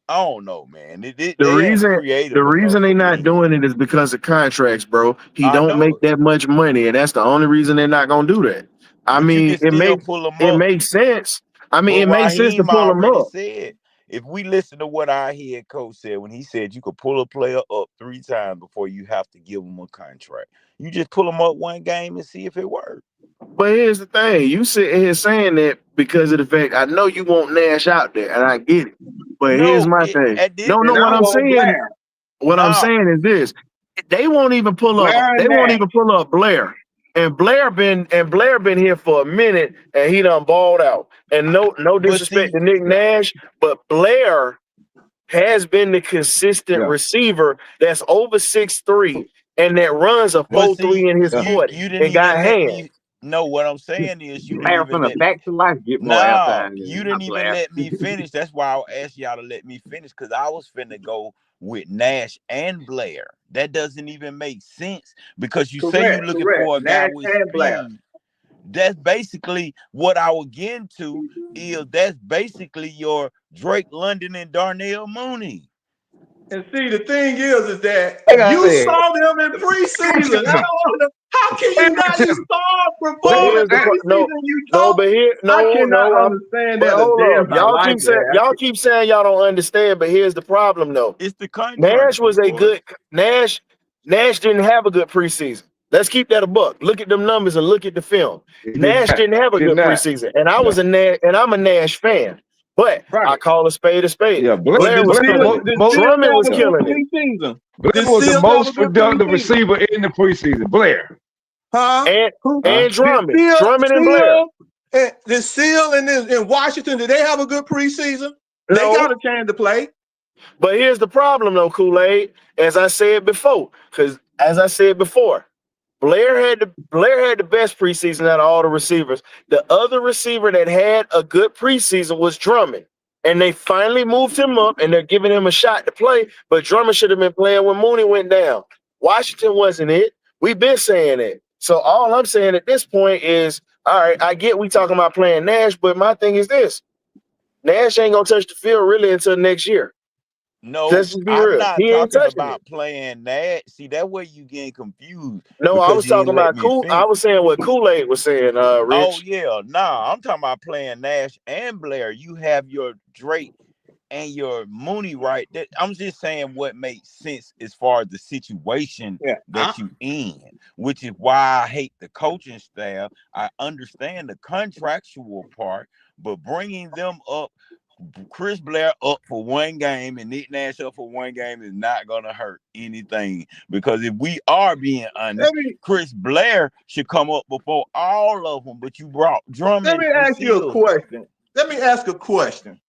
I don't know, man.
The
They ain't
reason the
creative enough
reason they
for
not
me.
doing it is because of contracts, bro. He
I
don't
know
make
it.
that much money, and that's the only reason they're not gonna do that. I
But you
mean,
can still pull them
it
up.
makes sense. I mean,
But
it makes sense to
Raheem
pull him
already
up.
said, if we listen to what our head coach said when he said you could pull a player up 3 times before you have to give them a contract. You just pull them up one game and see if it works.
But here's the thing: you sitting here saying that because of the fact I know you want Nash out there, and I get it. But here's
No,
my thing:
at this
no,
And I
what I'm
want
saying,
Blair.
nah,
is this: they won't even pull up.
Blair
They
and
won't
Nash.
even pull up Blair. And Blair been here for a minute, and he done balled out. And no
but
disrespect
see,
to Nick Nash, but Blair has been the consistent
Yeah,
receiver that's over 6'3" and that runs a
but
4.3
see,
in his
yeah.
40
you didn't
and got
even let
hands.
me know what I'm saying is you didn't
Blair
even
from the
let me.
back to life get more
No,
airtime
you
than
didn't
my
even
Blair.
let me finish. That's why I asked y'all to let me finish because I was finna go with Nash and Blair. That doesn't even make sense because you say you
Correct,
looking
correct.
for a guy
Nash
with
and Blair.
speed. That's basically what I would get into. Is that's basically your Drake London and Darnell Mooney.
And see, the thing is that
Like I
you
said,
saw them in preseason. I
favoritism.
don't know. How can you not? You
Favoritism.
saw them
But
perform in
here's the
That,
no,
preseason. You
no,
don't.
but here,
I
no,
cannot
no.
understand
But
that a
hold
day
up,
in my life, man.
y'all keep saying y'all don't understand. But here's the problem, though.
It's the contract,
Nash was
of
a
course.
good Nash. Nash didn't have a good preseason. Let's keep that a buck. Look at them numbers and look at the film.
he did
Nash
not.
didn't have a
Did
good
not.
preseason, and
No.
I'm a Nash fan. But
Right.
I call a spade a spade.
Yeah,
But
Blair
did
was
Seal
killing it.
Most.
Drummond
have
was
a
Yeah.
good
killing it.
preseason?
Blair
Did
was the
Seals have a
most
good
productive
preseason?
receiver in the preseason. Blair.
Huh?
And
Who
Huh?
and
did
Drummond, Drummond and Blair.
Did Seal in Washington? Did they have a good preseason? They
No,
got a chance to play.
but here's the problem, though, Kool-Aid. As I said before, Blair had the best preseason out of all the receivers. The other receiver that had a good preseason was Drummond. And they finally moved him up and they're giving him a shot to play. But Drummond should have been playing when Mooney went down. Washington wasn't it. We've been saying it. So all I'm saying at this point is, all right, I get we talking about playing Nash, but my thing is this. Nash ain't gonna touch the field really until next year.
No,
Let's just be
I'm
real.
not
He ain't
talking
touching it.
about playing that. See, that way you getting confused
No, I
because
was
you
talking
didn't let
about
me
I
finish.
was saying what Kool-Aid was saying,
Oh
Rich.
yeah, nah, I'm talking about playing Nash and Blair. You have your Drake and your Mooney right. I'm just saying what makes sense as far as the situation
Yeah.
that you in, which is why I hate the coaching staff. I understand the contractual part, but bringing them up, Chris Blair up for one game and Nick Nash up for one game is not going to hurt anything. Because if we are being
Let
honest,
me
Chris Blair should come up before all of them, but you brought
let
Drummond
me
and
ask you a
Seals.
question. Let me ask a question.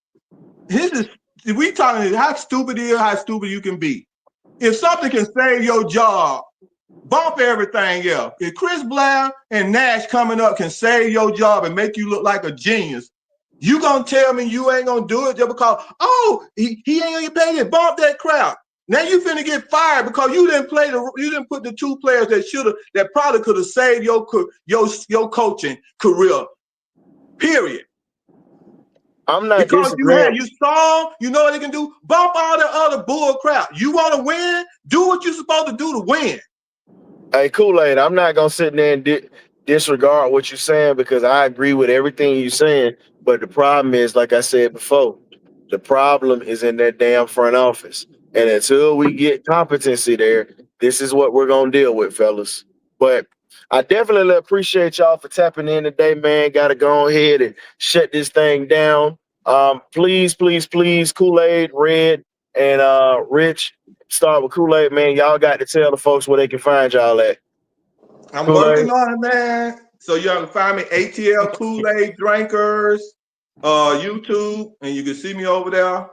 This is we talking how stupid it is, how stupid you can be. If something can save your job, bump everything else. If Chris Blair and Nash coming up can save your job and make you look like a genius, you gonna tell me you ain't gonna do it just because, oh, he ain't gonna get paid it. Bump that crowd. Now you finna get fired because you didn't put the two players that probably could have saved your coaching career. Period.
I'm not
Because
disagreeing.
you strong, you know what they can do. Bump all the other bull crap. You want to win? Do what you're supposed to do to win.
Hey, Kool-Aid, I'm not gonna sit there and disregard what you're saying because I agree with everything you're saying. But the problem is, like I said before, the problem is in that damn front office. And until we get competency there, this is what we're gonna deal with, fellas. But I definitely appreciate y'all for tapping in today, man. Gotta go ahead and shut this thing down. Please, please, please, Kool-Aid, Red, and Rich. Start with Kool-Aid, man. Y'all got to tell the folks where they can find y'all at.
I'm
Kool-Aid.
working on it, man. So you can find me ATL Kool-Aid Drinkers, YouTube, and you can see me over there.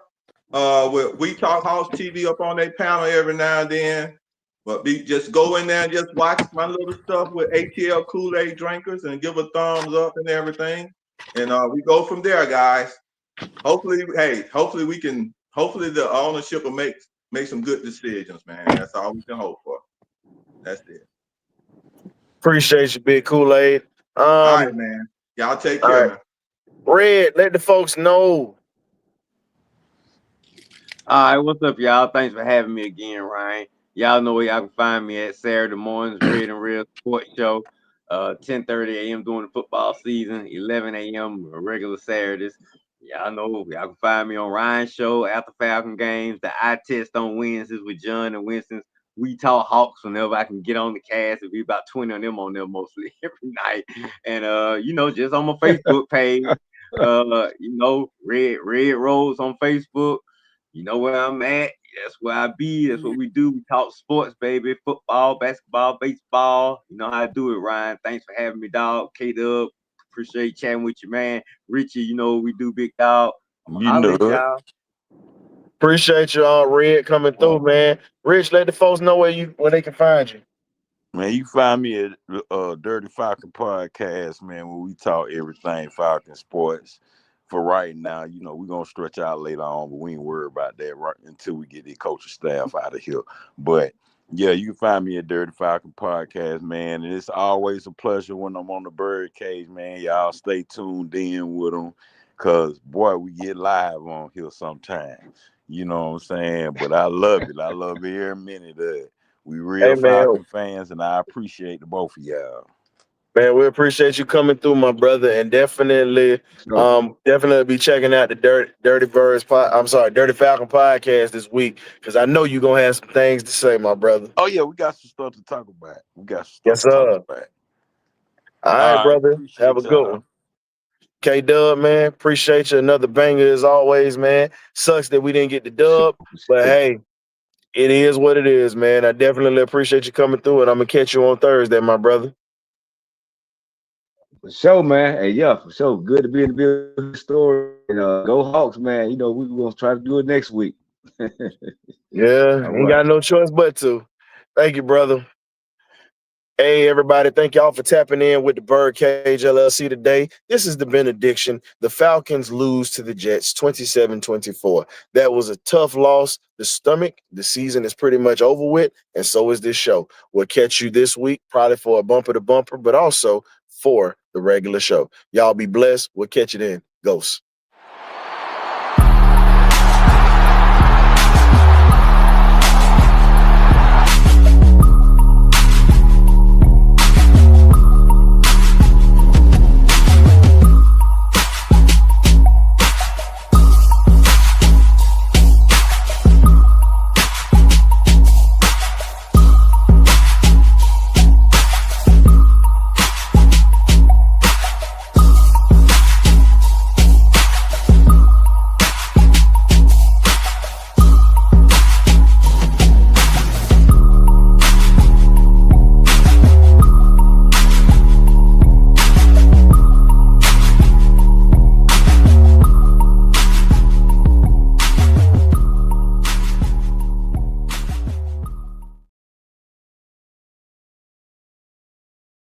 With We Talk House TV up on their panel every now and then. But just go in there and just watch my little stuff with ATL Kool-Aid Drinkers and give a thumbs up and everything. And we go from there, guys. Hopefully the ownership will make some good decisions, man. That's all we can hope for. That's it.
Appreciate you, big Kool-Aid.
All right, man. Y'all take
All
care,
right.
man.
Red, let the folks know.
All right, what's up, y'all? Thanks for having me again, Ryan. Y'all know where y'all can find me at Saturday mornings, Red and Real Sports Show, 10:30 a.m. during the football season, 11 a.m. regular Saturdays. Y'all know y'all can find me on Ryan's show after Falcon games, the eye test on Wednesdays with John and Winston. We talk Hawks whenever I can get on the cast. It'll be about 20 of them on there mostly every night. And just on my Facebook page, Red Rose on Facebook. You know where I'm at. That's where I be. That's what we do. We talk sports, baby. Football, basketball, baseball. You know how I do it, Ryan. Thanks for having me, dog. K-Dub. Appreciate chatting with you, man. Richie, you know what we do, big dog. I'm
You
holler
know
at
it.
y'all.
Appreciate you all, Red, coming through, man. Rich, let the folks know where they can find you.
Man, you find me at Dirty Falcon Podcast, man, where we talk everything Falcon sports. For right now, we're going to stretch out later on, but we ain't worried about that right until we get the coaching staff out of here. But, yeah, you can find me at Dirty Falcon Podcast, man, and it's always a pleasure when I'm on the BirdCage, man. Y'all stay tuned in with them because, boy, we get live on here sometimes. You know what I'm saying? But I love it. I love every minute of it. We real
Hey, man.
Falcon fans, and I appreciate the both of y'all.
Man, we appreciate you coming through, my brother, and definitely be checking out the Dirty Falcon podcast this week because I know you're gonna have some things to say, my brother.
Oh, yeah, we got some stuff to talk about.
Yes, sir. All right,
All right,
brother. Have a
appreciate
good
y'all.
one. K-Dub, man. Appreciate you. Another banger as always, man. Sucks that we didn't get the dub, but hey, it is what it is, man. I definitely appreciate you coming through, and I'm gonna catch you on Thursday, my brother.
For sure, man. Hey, yeah, for sure. Good to be in the building story. And go Hawks, man. We're gonna try to do it next week.
Yeah,
All
ain't
right.
got no choice but to. Thank you, brother. Hey, everybody. Thank y'all for tapping in with the BirdCage LLC today. This is the Benediction. The Falcons lose to the Jets 27-24. That was a tough loss. The season is pretty much over with, and so is this show. We'll catch you this week, probably for a bumper to bumper, but also for the regular show. Y'all be blessed. We'll catch you then. Ghosts.